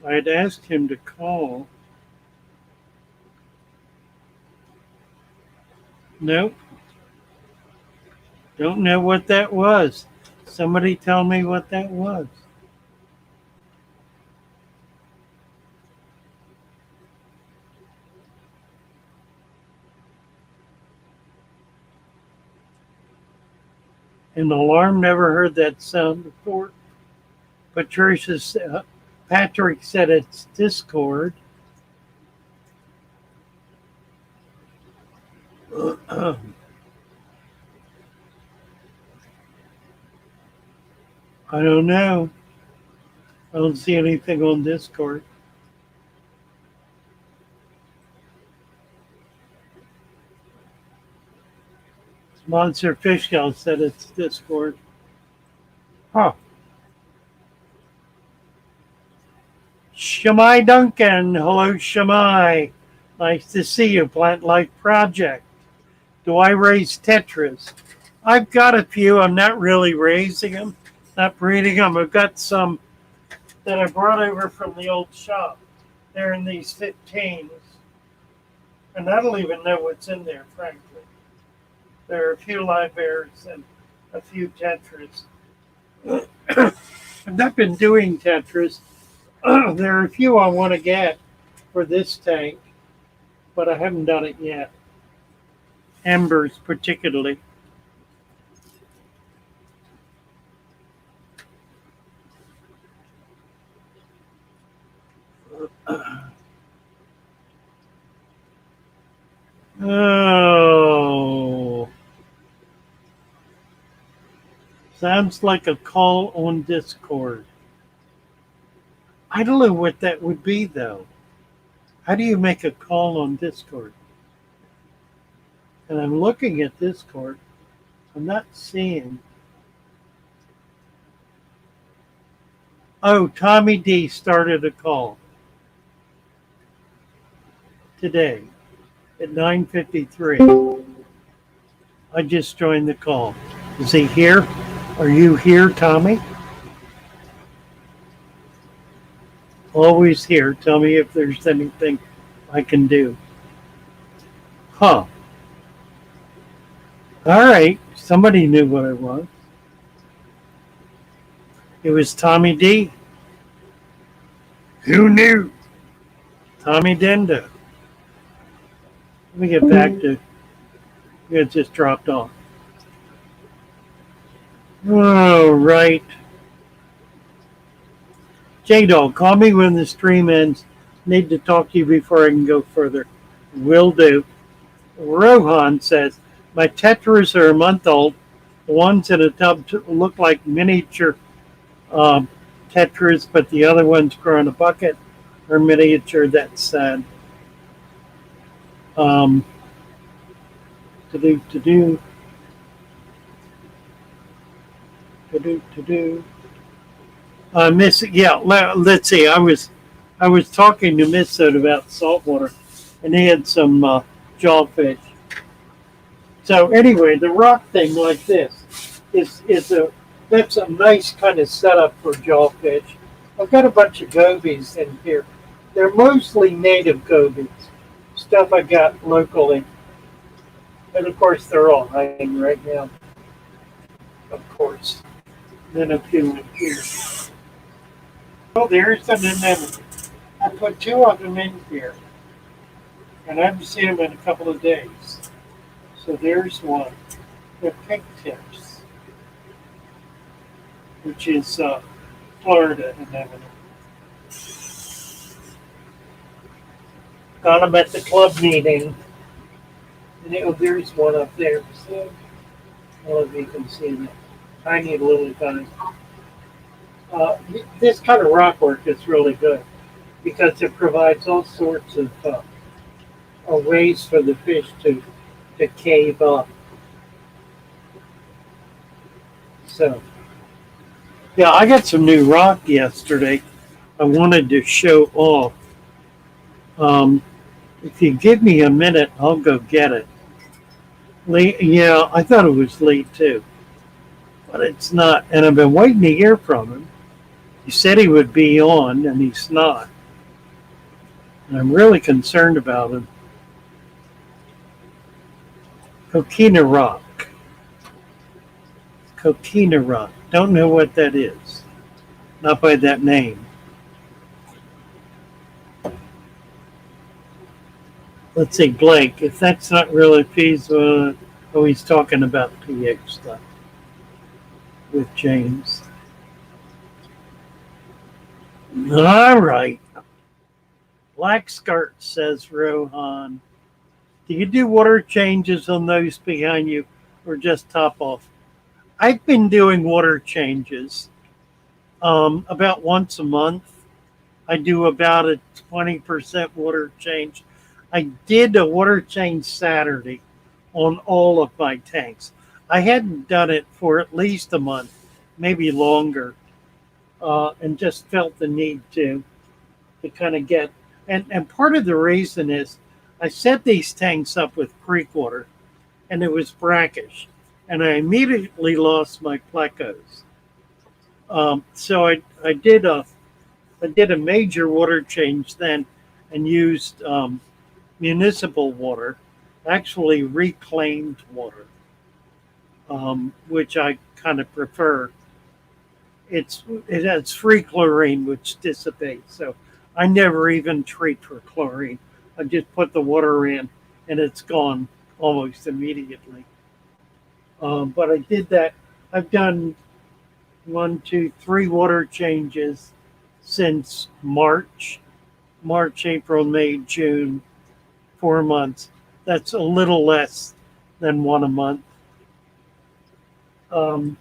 Speaker 1: I had asked him to call. Nope. Don't know what that was. Somebody tell me what that was. An alarm, never heard that sound before. Patrick said it's Discord. I don't know. I don't see anything on Discord. Monster Fish Gal said it's Discord. Huh. Shamai Duncan. Hello, Shamai. Nice to see you. Plant Life Project. Do I raise tetras? I've got a few. I'm not really raising them, not breeding them. I've got some that I brought over from the old shop. They're in these 15s. And I don't even know what's in there, frankly. There are a few live bears and a few tetras. I've not been doing tetras. There are a few I want to get for this tank, but I haven't done it yet. Embers, particularly. Oh. Sounds like a call on Discord. I don't know what that would be, though. How do you make a call on Discord? And I'm looking at Discord. I'm not seeing. Oh, Tommy D started a call today at 9:53. I just joined the call. Is he here? Are you here, Tommy? Always here. Tell me if there's anything I can do. Huh. All right. Somebody knew what I was. It was Tommy D. Who knew? Tommy Dendo. Let me get back to it. Just dropped off. All right. J-Dog, call me when the stream ends. Need to talk to you before I can go further. Will do. Rohan says, my tetras are a month old. The ones in a tub look like miniature tetras, but the other ones grow in a bucket are miniature. That's sad. Let's see. I was talking to Miss Soda about saltwater, and he had some jawfish. So anyway, the rock thing like this that's a nice kind of setup for jawfish. I've got a bunch of gobies in here. They're mostly native gobies, stuff I got locally. And of course, they're all hiding right now. Of course. Then a few in here. Oh, there's an anemone. I put two of them in here. And I haven't seen them in a couple of days. So there's one. They're pink tips, which is Florida anemone. Got them at the club meeting. And there's one up there. So, I don't know if you can see that. Tiny little guy. This kind of rock work is really good because it provides all sorts of ways for the fish to cave up. So, yeah, I got some new rock yesterday. I wanted to show off. If you give me a minute, I'll go get it. Yeah, I thought it was late too, but it's not. And I've been waiting to hear from him. He said he would be on, and he's not. And I'm really concerned about him. Coquina rock. Coquina rock. Don't know what that is. Not by that name. Let's see, Blake. If that's not really feasible, he's talking about pH stuff with James. All right. Black skirt, says Rohan. Do you do water changes on those behind you or just top off? I've been doing water changes about once a month. I do about a 20% water change. I did a water change Saturday on all of my tanks. I hadn't done it for at least a month, maybe longer, and just felt the need to kind of get. And part of the reason is I set these tanks up with creek water, and it was brackish, and I immediately lost my plecos. So I did a major water change then, and used municipal water, actually reclaimed water, which I kind of prefer. It has free chlorine, which dissipates. So I never even treat for chlorine. I just put the water in, and it's gone almost immediately. But I did that. I've done one, two, three water changes since March, April, May, June, 4 months. That's a little less than one a month. Um,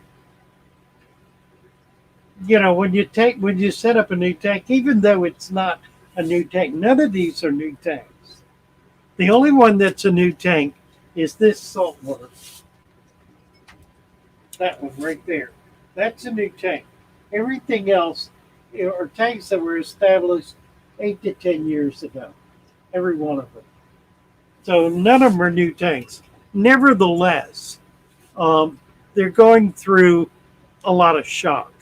Speaker 1: when you set up a new tank, even though it's not a new tank, none of these are new tanks. The only one that's a new tank is this saltwater. That one right there. That's a new tank. Everything else are tanks that were established 8 to 10 years ago. Every one of them. So none of them are new tanks. Nevertheless, um, they're going through a lot of shock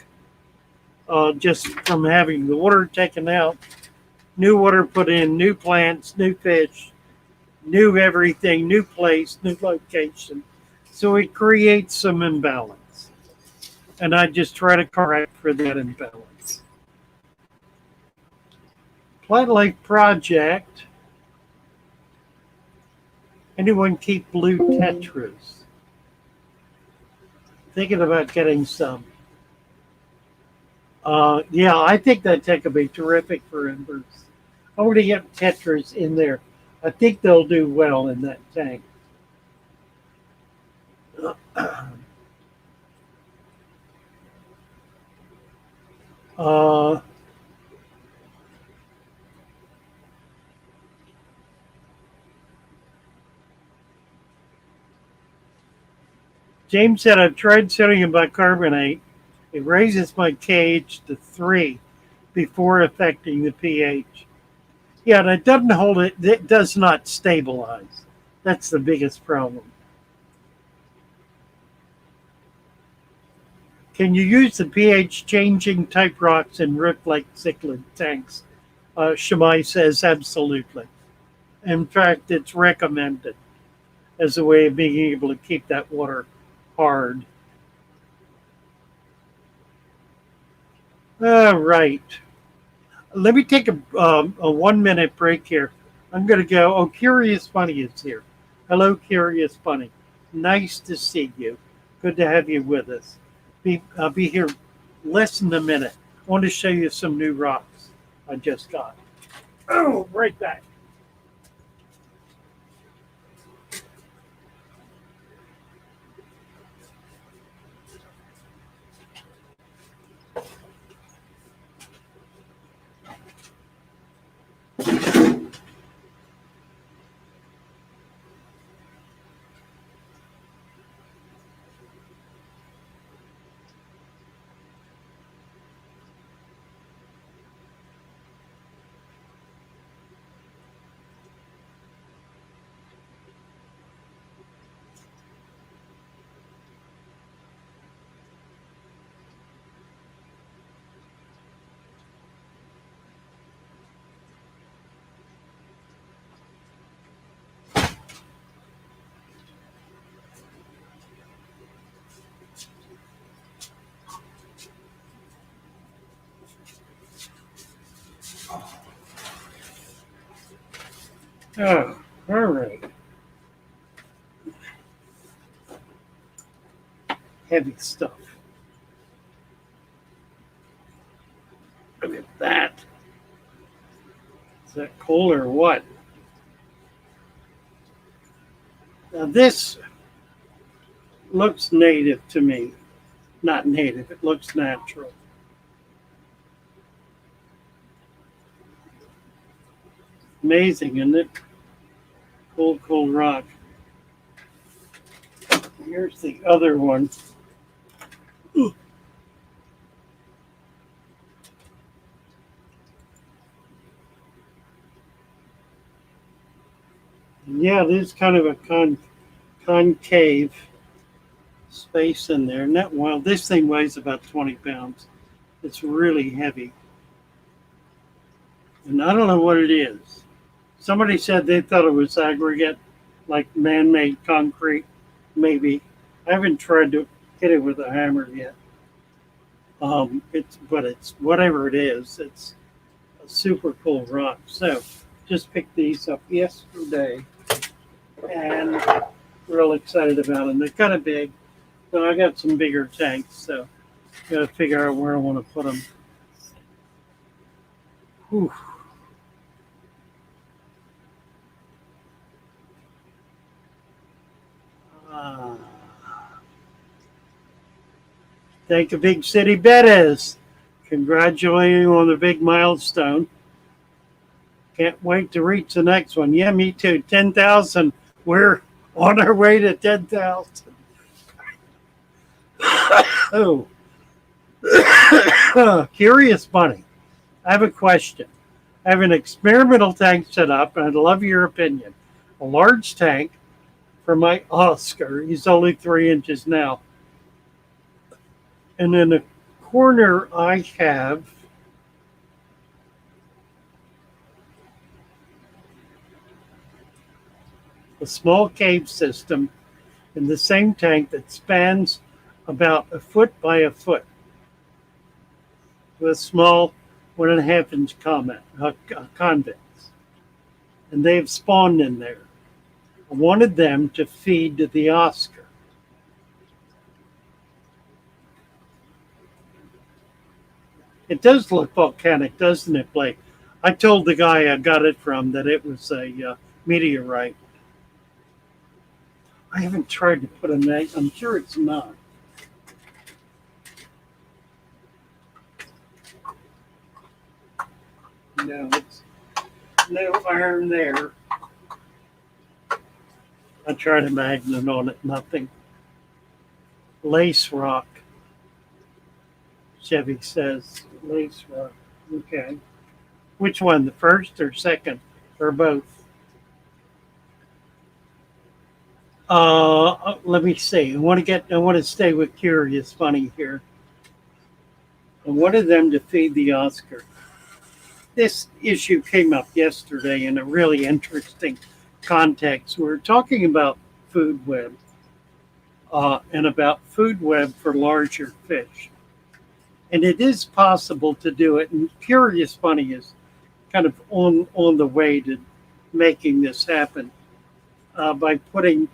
Speaker 1: just from having the water taken out, new water put in, new plants, new fish, new everything, new place, new location. So it creates some imbalance. And I just try to correct for that imbalance. Plant Life Project. Anyone keep blue tetras? Thinking about getting some. Yeah, I think that tank would be terrific for embers. I already have tetras in there. I think they'll do well in that tank. Uh, James said, I've tried sodium bicarbonate. It raises my pH to 3 before affecting the pH. Yeah, and it doesn't hold it, it does not stabilize. That's the biggest problem. Can you use the pH changing type rocks in Rift Lake cichlid tanks? Shamai says absolutely. In fact, it's recommended as a way of being able to keep that water hard. All right. Let me take a 1 minute break here. I'm going to go. Oh, Curious Bunny is here. Hello, Curious Bunny. Nice to see you. Good to have you with us. I'll be here less than a minute. I want to show you some new rocks I just got. Oh, right back. Oh, all right. Heavy stuff. Look at that. Is that cool or what? Now this looks native to me. Not native, it looks natural. Amazing, isn't it? Cool, cool rock. Here's the other one. Ooh. Yeah, there's kind of a concave space in there. And that, well, this thing weighs about 20 pounds. It's really heavy. And I don't know what it is. Somebody said they thought it was aggregate, like man-made concrete, maybe. I haven't tried to hit it with a hammer yet. But it's whatever it is. It's a super cool rock. So just picked these up yesterday, and real excited about them. They're kind of big, but I got some bigger tanks, so got to figure out where I want to put them. Whew. Thank you, Big City Bettis. Congratulating you on the big milestone. Can't wait to reach the next one. Yeah, me too. 10,000. We're on our way to 10,000. Oh. Curious Bunny. I have a question. I have an experimental tank set up, and I'd love your opinion. A large tank for my Oscar. He's only 3 inches now. And in the corner, I have a small cave system in the same tank that spans about a foot by a foot with small 1.5 inch convicts. And they've spawned in there. I wanted them to feed to the Oscar. It does look volcanic, doesn't it, Blake? I told the guy I got it from that it was a meteorite. I haven't tried to put a name. I'm sure it's not. No, it's no iron there. I tried a magnet on it, nothing. Lace rock. Chevy says lace rock. Okay. Which one, the first or second, or both? Let me see. I want to stay with Curious Bunny here. I wanted them to feed the Oscar. This issue came up yesterday in a really interesting context. We're talking about food web and about food web for larger fish. And it is possible to do it. And Curious Bunny is kind of on the way to making this happen by putting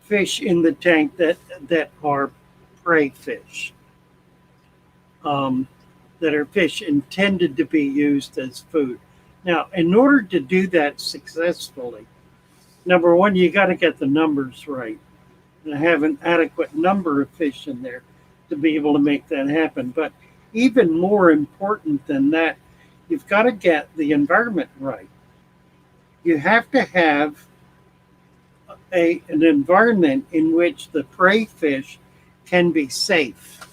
Speaker 1: fish in the tank that are prey fish, that are fish intended to be used as food. Now, in order to do that successfully, number one, you got to get the numbers right and have an adequate number of fish in there to be able to make that happen. But even more important than that, you've got to get the environment right. You have to have an environment in which the prey fish can be safe.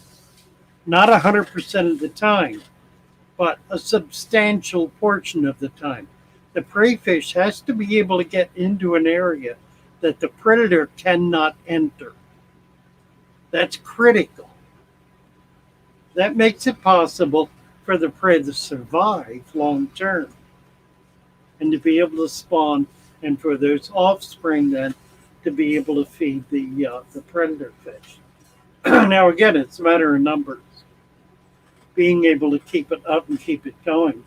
Speaker 1: Not 100% of the time, but a substantial portion of the time. The prey fish has to be able to get into an area that the predator cannot enter. That's critical. That makes it possible for the prey to survive long term and to be able to spawn, and for those offspring then to be able to feed the predator fish. Now again, it's a matter of numbers, being able to keep it up and keep it going.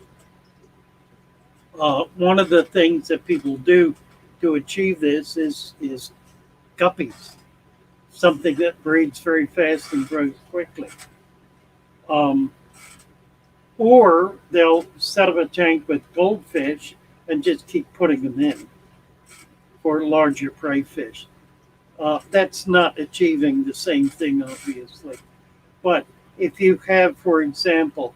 Speaker 1: One of the things that people do to achieve this is guppies, something that breeds very fast and grows quickly. Or they'll set up a tank with goldfish and just keep putting them in for larger prey fish. That's not achieving the same thing, obviously. But if you have, for example,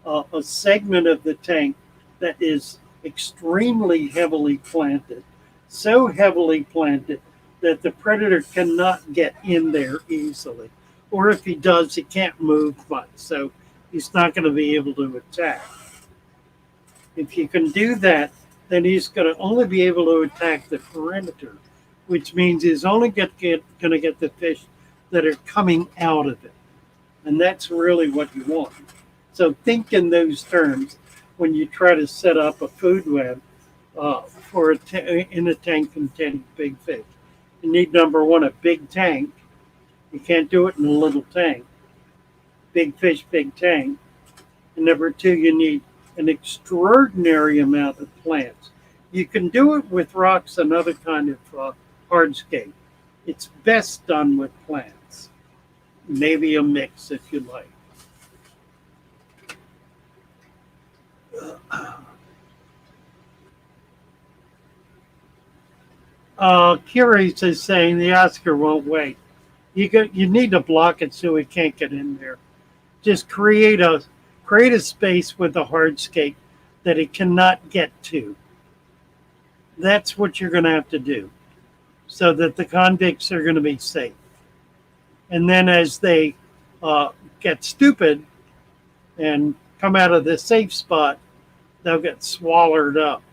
Speaker 1: a segment of the tank that is extremely heavily planted, so heavily planted that the predator cannot get in there easily. Or if he does, he can't move much, so he's not going to be able to attack. If you can do that, then he's going to only be able to attack the perimeter, which means he's only going to get the fish that are coming out of it. And that's really what you want. So think in those terms when you try to set up a food web in a tank containing big fish. You need, number one, a big tank. You can't do it in a little tank. Big fish, big tank. And number two, you need an extraordinary amount of plants. You can do it with rocks and other kind of hardscape. It's best done with plants. Maybe a mix if you like. Curious is saying the Oscar won't wait. You need to block it so it can't get in there. Just create a space with a hardscape that it cannot get to. That's what you're going to have to do, so that the convicts are going to be safe. And then as they get stupid and come out of the safe spot, they'll get swallowed up.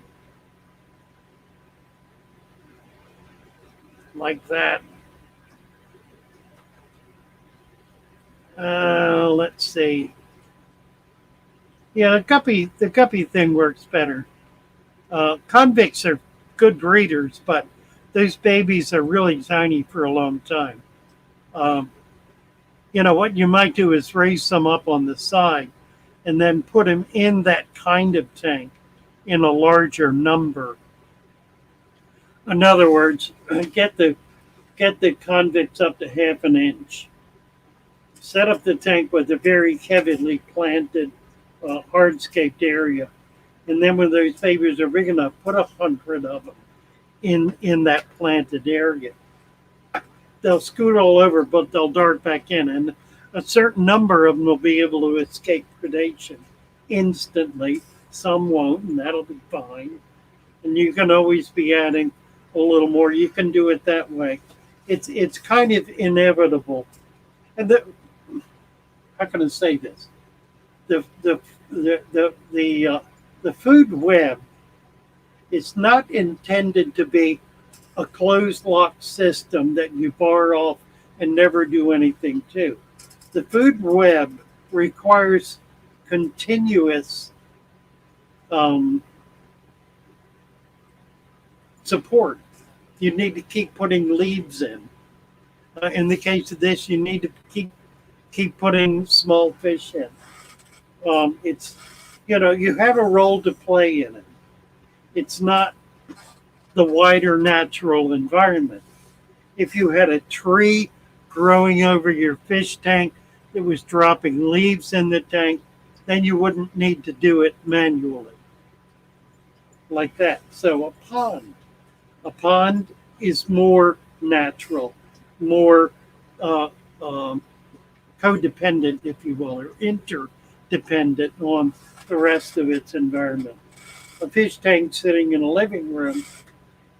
Speaker 1: Like that. Let's see. Yeah, the guppy thing works better. Convicts are good breeders, but those babies are really tiny for a long time. What you might do is raise them up on the side and then put them in that kind of tank in a larger number. In other words, get the convicts up to half an inch. Set up the tank with a very heavily planted hardscaped area. And then when those babies are big enough, put 100 of them in that planted area. They'll scoot all over, but they'll dart back in. And a certain number of them will be able to escape predation instantly. Some won't, and that'll be fine. And you can always be adding a little more. You can do it that way. It's kind of inevitable. And how can I say this? The food web is not intended to be a closed lock system that you bar off and never do anything to. The food web requires continuous support. You need to keep putting leaves in. In the case of this, you need to keep putting small fish in. You have a role to play in it. It's not the wider natural environment. If you had a tree growing over your fish tank that was dropping leaves in the tank, then you wouldn't need to do it manually. Like that. So a pond is more natural, more codependent, if you will, or interdependent on the rest of its environment. A fish tank sitting in a living room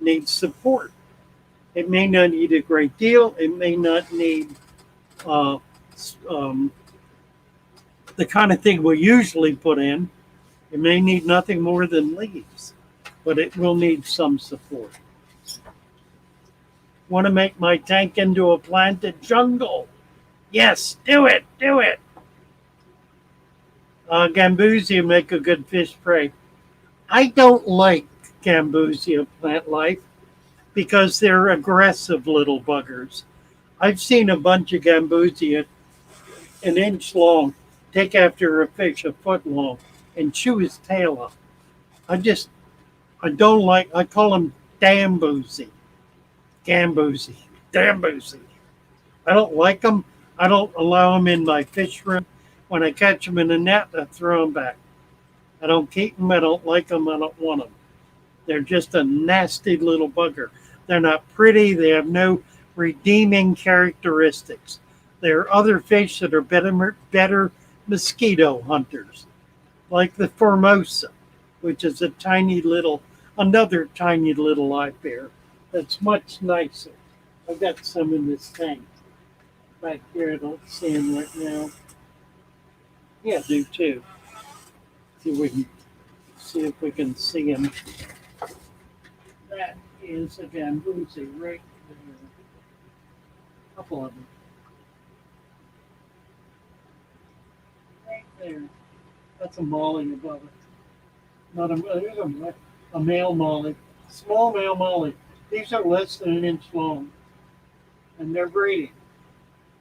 Speaker 1: needs support. It may not need a great deal. It may not need the kind of thing we usually put in. It may need nothing more than leaves, but it will need some support. Want to make my tank into a planted jungle? Yes, do it. Gambusia make a good fish prey. I don't like Gambusia plant life because they're aggressive little buggers. I've seen a bunch of Gambusia an inch long take after a fish a foot long and chew his tail off. I call them Gambusia. I don't like them. I don't allow them in my fish room When I catch them in the net, I throw them back. I don't keep them. I don't like them. I don't want them. They're just a nasty little bugger. They're not pretty. They have no redeeming characteristics. There are other fish that are better mosquito hunters, like the Formosa, which is another tiny little live bear that's much nicer. I've got some in this tank back here. I don't see them right now. Yeah, I do too. See if we can see them. That is a gambusi right there. A couple of them. Right there. That's a molly above it. Not a, there's a male molly. Small male molly. These are less than an inch long. And they're breeding.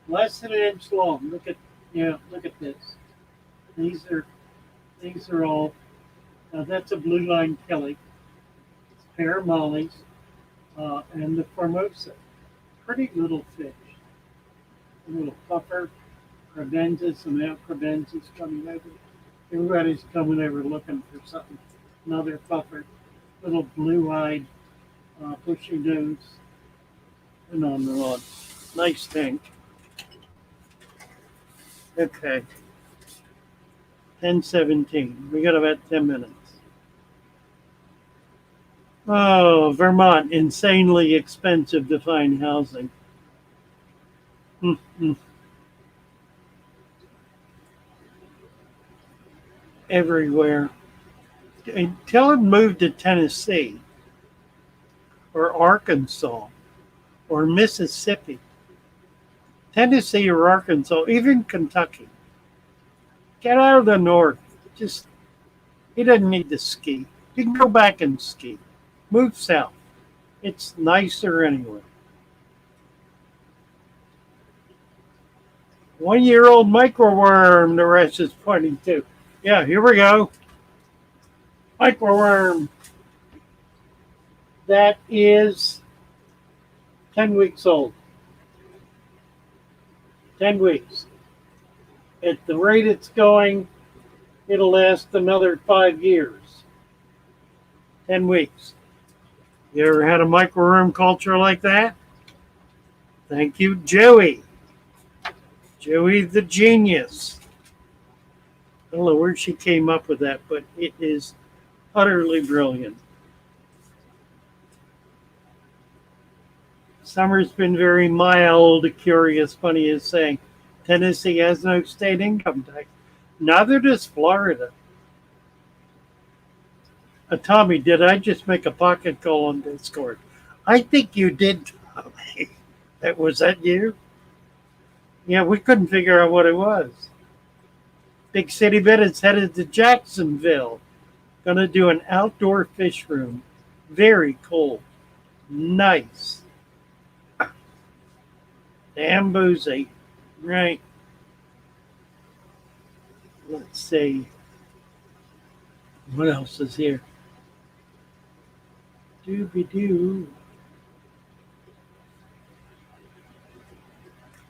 Speaker 1: Less than an inch long. Look at this. These are all that's a blue line Kelly. It's a pair of mollies and the Formosa. Pretty little fish. A little puffer, credenza, some out credenzas coming over. Everybody's coming over looking for something. Another puffer, little blue-eyed, bushy nose, and on and on. Nice tank. Okay. 10:17. We got about 10 minutes. Oh, Vermont, insanely expensive to find housing. Everywhere. Until it moved to Tennessee or Arkansas or Mississippi. Tennessee or Arkansas, even Kentucky. Get out of the north. Just, he doesn't need to ski. You can go back and ski. Move south. It's nicer anyway. 1-year-old microworm, the rest is pointing to. Yeah, here we go. Microworm. That is 10 weeks old. 10 weeks. At the rate it's going, it'll last another 5 years. 10 weeks. You ever had a microworm culture like that? Thank you, Joey. Joey the genius. I don't know where she came up with that, but it is utterly brilliant. Summer's been very mild, curious, funny is saying. Tennessee has no state income tax. Neither does Florida. Tommy, did I just make a pocket call on Discord? I think you did, Tommy. Was that you? Yeah, we couldn't figure out what it was. Big City Bit is headed to Jacksonville. Gonna do an outdoor fish room. Very cool. Nice. Damn boozy. Right. Let's see. What else is here? Doobie-doo.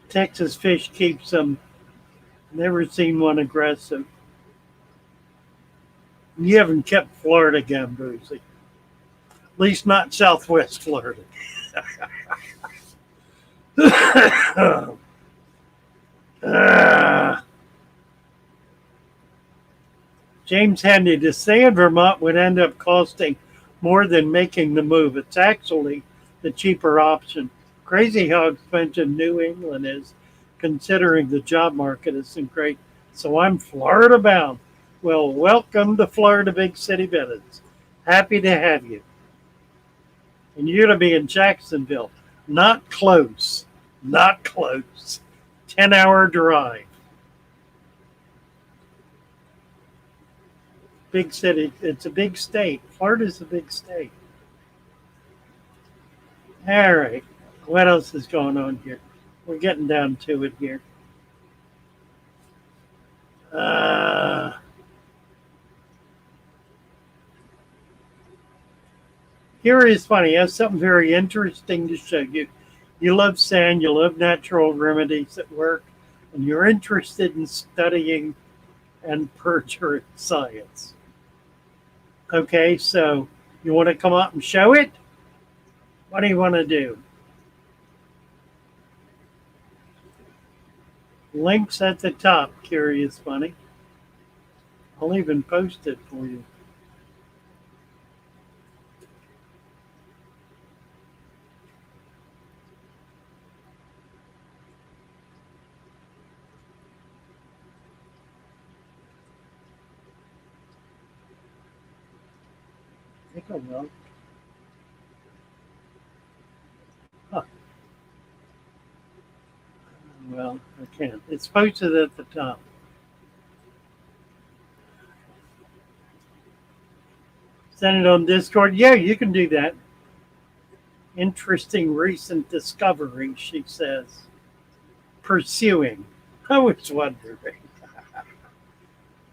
Speaker 1: Texas fish keeps them. Never seen one aggressive. You haven't kept Florida gambusi. At least not Southwest Florida. James Handy, to stay in Vermont would end up costing more than making the move. It's actually the cheaper option. Crazy how expensive New England is, considering the job market isn't great. So I'm Florida bound. Well, welcome to Florida Big City Business. Happy to have you. And you're going to be in Jacksonville. Not close. Not close. 10-hour drive. Big city. It's a big state. Florida's a big state. All right. What else is going on here? We're getting down to it here. Here is funny. I have something very interesting to show you. You love sand. You love natural remedies that work. and you're interested in studying and perjury science. Okay, so you want to come up and show it? What do you want to do? Links at the top, Curious Bunny. I'll even post it for you. I think I will. Huh. Well, I can't. It's posted at the top. Send it on Discord. Yeah, you can do that. Interesting recent discovery, she says. Pursuing. I was wondering.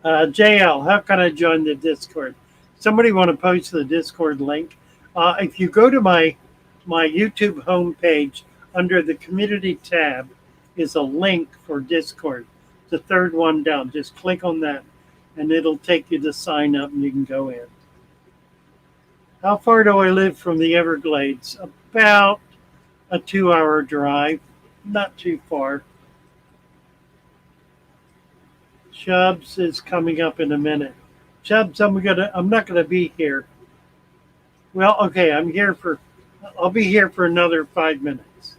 Speaker 1: JL, how can I join the Discord? Somebody want to post the Discord link? If you go to my YouTube homepage, under the community tab is a link for Discord. The third one down. Just click on that, and it'll take you to sign up, and you can go in. How far do I live from the Everglades? About a 2-hour drive. Not too far. Chubbs is coming up in a minute. Chubbs, I'm not gonna be here. Well, okay, I'll be here for another 5 minutes.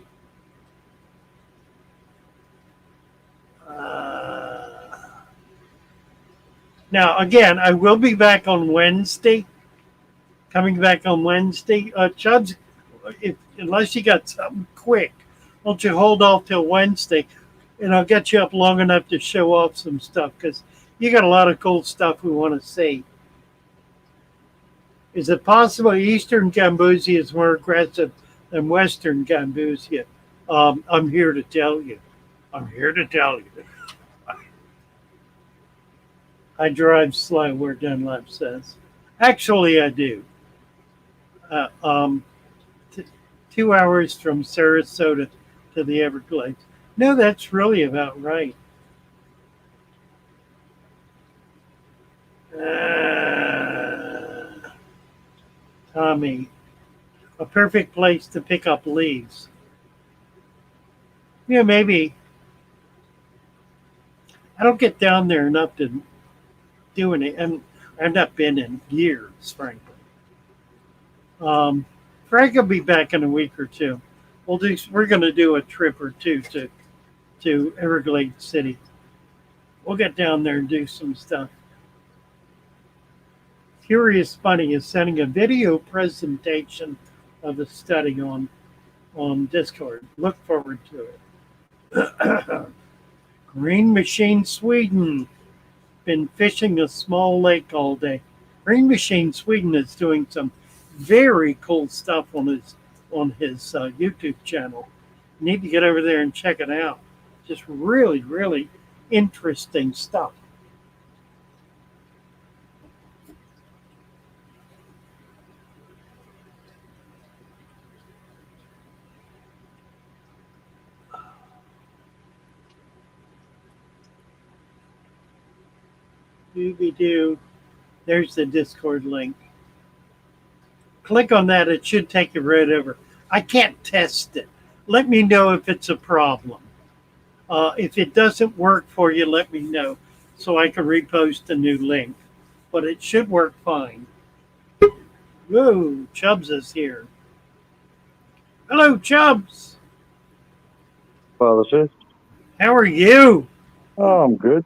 Speaker 1: Now, again, I will be back on Wednesday. Coming back on Wednesday. Chubbs, unless you got something quick, won't you hold off till Wednesday, and I'll get you up long enough to show off some stuff, because you got a lot of cool stuff we want to see. Is it possible Eastern Gambusia is more aggressive than Western Gambusia? I'm here to tell you. I'm here to tell you. I drive slow, where Dunlap says. Actually, I do. 2 hours from Sarasota to the Everglades. No, that's really about right. Tommy, a perfect place to pick up leaves. Yeah, maybe. I don't get down there enough to do any, and I've not been in years, frankly. Frank will be back in a week or two. We're going to do a trip or two to Everglades City. We'll get down there and do some stuff. Curious Bunny is sending a video presentation of the study on Discord. Look forward to it. Green Machine Sweden. Been fishing a small lake all day. Green Machine Sweden is doing some very cool stuff on his YouTube channel. You need to get over there and check it out. Just really, really interesting stuff. Doobie-doo. There's the Discord link. Click on that. It should take you right over. I can't test it. Let me know if it's a problem. If it doesn't work for you, let me know so I can repost a new link. But it should work fine. Whoa, Chubbs is here. Hello, Chubbs.
Speaker 3: Father says,
Speaker 1: How are you?
Speaker 3: "Oh, I'm good.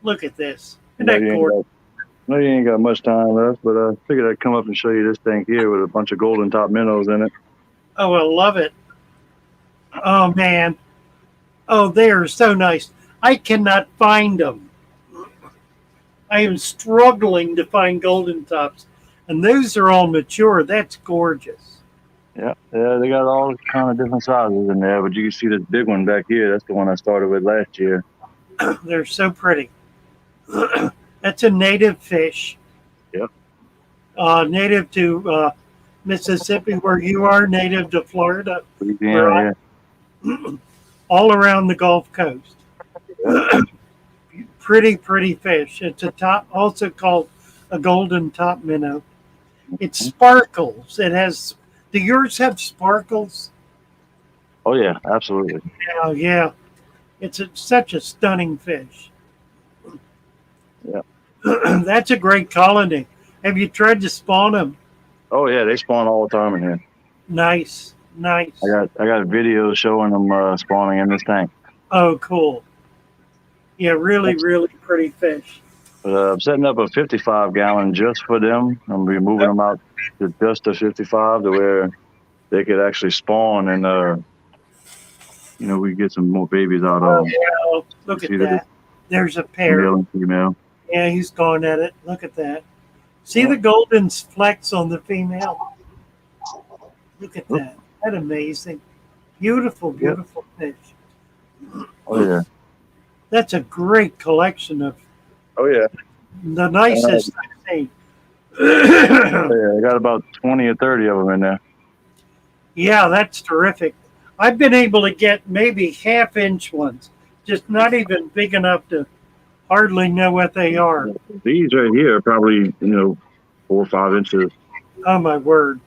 Speaker 1: Look at this.
Speaker 3: I know you ain't got much time left, but I figured I'd come up and show you this thing here with a bunch of golden top minnows in it."
Speaker 1: Oh, I love it. Oh, man. Oh, they are so nice. I cannot find them. I am struggling to find golden tops, and those are all mature. That's gorgeous.
Speaker 3: Yeah, they got all kind of different sizes in there, but you can see this big one back here. That's the one I started with last year.
Speaker 1: They're so pretty. That's a native fish.
Speaker 3: Yep.
Speaker 1: Native to Mississippi, where you are, native to Florida.
Speaker 3: Louisiana,
Speaker 1: all around the Gulf Coast. Pretty fish. It's a top, also called a golden top minnow. It sparkles. It has. Do yours have sparkles?
Speaker 3: Oh yeah, absolutely.
Speaker 1: Yeah, yeah. It's such a stunning fish.
Speaker 3: Yeah.
Speaker 1: That's a great colony. Have you tried to spawn them?
Speaker 3: Oh yeah, they spawn all the time in here.
Speaker 1: Nice, nice.
Speaker 3: I got videos showing them spawning in this tank.
Speaker 1: Oh, cool. Yeah, really pretty fish.
Speaker 3: I'm setting up a 55 gallon just for them. I'm gonna be moving them out to just a 55 to where they could actually spawn and we get some more babies out of them.
Speaker 1: Yeah, look at that. There's a pair.
Speaker 3: Male and female.
Speaker 1: Yeah, he's going at it. Look at that. See the golden flecks on the female? Look at that. That's amazing. Beautiful fish.
Speaker 3: Oh yeah.
Speaker 1: That's a great collection of
Speaker 3: Oh yeah.
Speaker 1: the nicest I've seen.
Speaker 3: Yeah, I got about 20 or 30 of them in there.
Speaker 1: Yeah, that's terrific. I've been able to get maybe half-inch ones, just not even big enough to hardly know what they are.
Speaker 3: These right here are probably 4 or 5 inches.
Speaker 1: Oh, my word.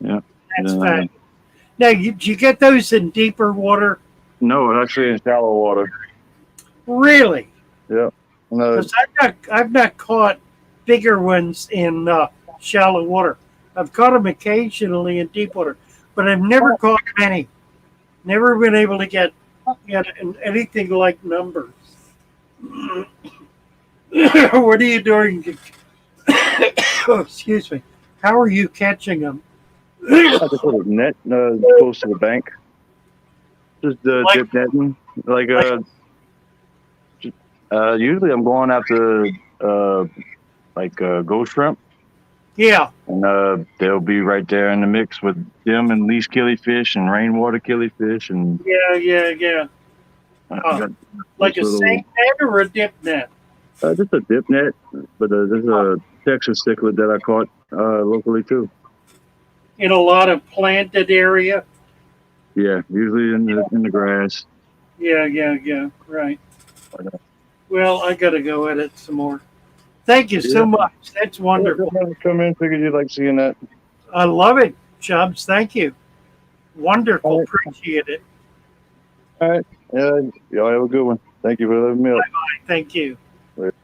Speaker 3: Yeah.
Speaker 1: That's fabulous. Now, did you get those in deeper water?
Speaker 3: No, it's actually in shallow water.
Speaker 1: Really?
Speaker 3: Yeah. No,
Speaker 1: 'Cause I've not caught bigger ones in shallow water. I've caught them occasionally in deep water, but I've never caught many. Never been able to get anything like numbers. What are you doing? Oh, excuse me. How are you catching them?
Speaker 3: I have to put a net close to the bank. Just dip netting. Usually I'm going after ghost shrimp.
Speaker 1: Yeah.
Speaker 3: And they'll be right there in the mix with them and least killifish and rainwater killifish and
Speaker 1: Yeah. Like a sink net or a dip net?
Speaker 3: just a dip net, but there's a Texas cichlid that I caught locally too.
Speaker 1: In a lot of planted area?
Speaker 3: Yeah, usually in the grass.
Speaker 1: Yeah, right. Well, I got to go at it some more. Thank you so much. That's wonderful.
Speaker 3: Come in, figured you'd like seeing that.
Speaker 1: I love it, Chubbs. Thank you. Wonderful.
Speaker 3: Right.
Speaker 1: Appreciate it.
Speaker 3: All right. Yeah, y'all have a good one. Thank you for letting me up.
Speaker 1: Bye-bye. Thank you.
Speaker 3: Right.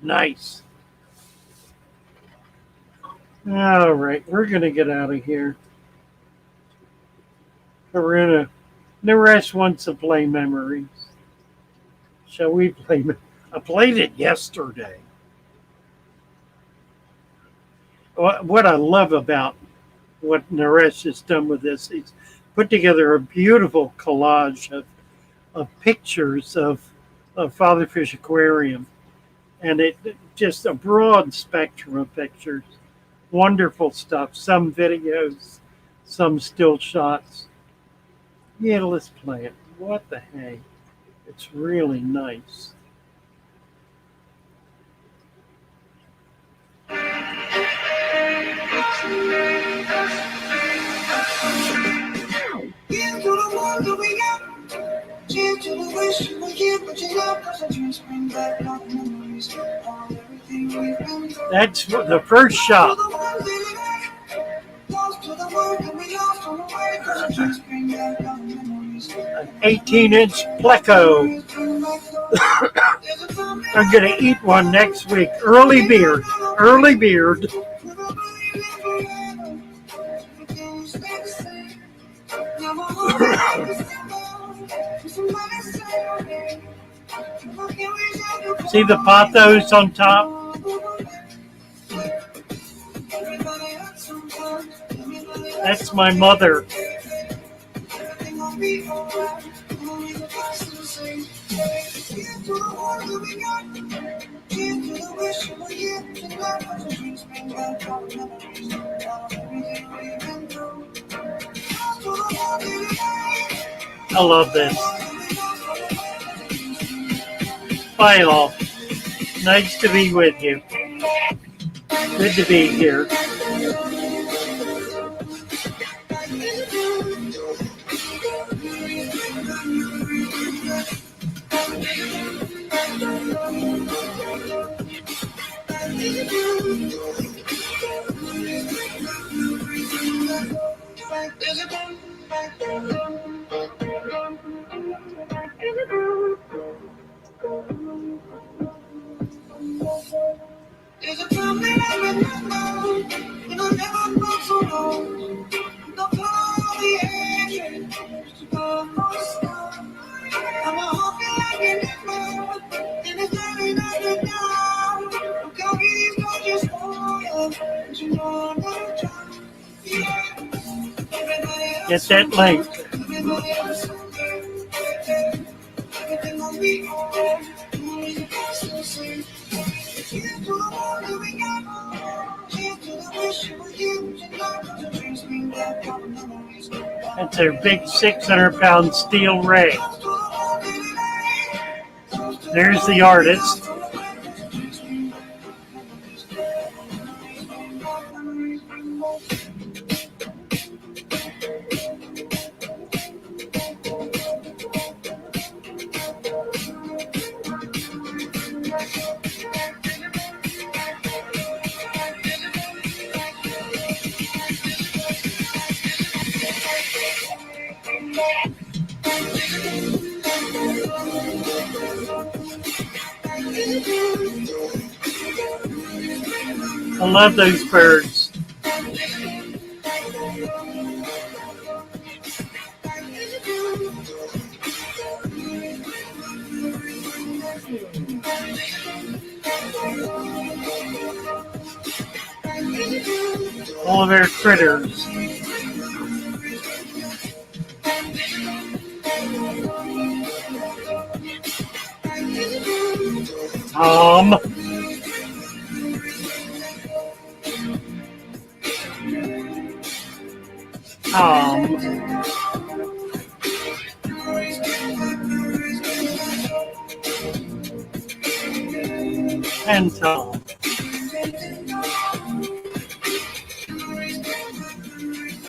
Speaker 1: Nice. All right. We're going to get out of here. Naresh wants to play memories. Shall we play? I played it yesterday. What I love about what Naresh has done with this, he's put together a beautiful collage of pictures of Father Fish Aquarium, and it just a broad spectrum of pictures. Wonderful stuff. Some videos, some still shots. Yeah, let's play it. What the heck? It's really nice. That's the first shot. 18-inch pleco. I'm going to eat one next week. Early beard. See the pothos on top? That's my mother. I love this. Bye all. Nice to be with you. Good to be here.
Speaker 4: There's a time that I remember when I never felt so low. No call the engine to go for a stop. I'm a hoping I remember, and it's turning up and down. Look how he's not just loyal, but you know I'm not trying. Yeah, everybody else.
Speaker 1: Get that link.
Speaker 4: Everybody else. Everything will be alright. Only the best will see. Cheers to the one that we got. Cheers to the wish you were here tonight. The drinks bring back our memories.
Speaker 1: That's their big 600-pound steel ray. There's the artist. I love those birds. All of their critters. Tom. And Tom.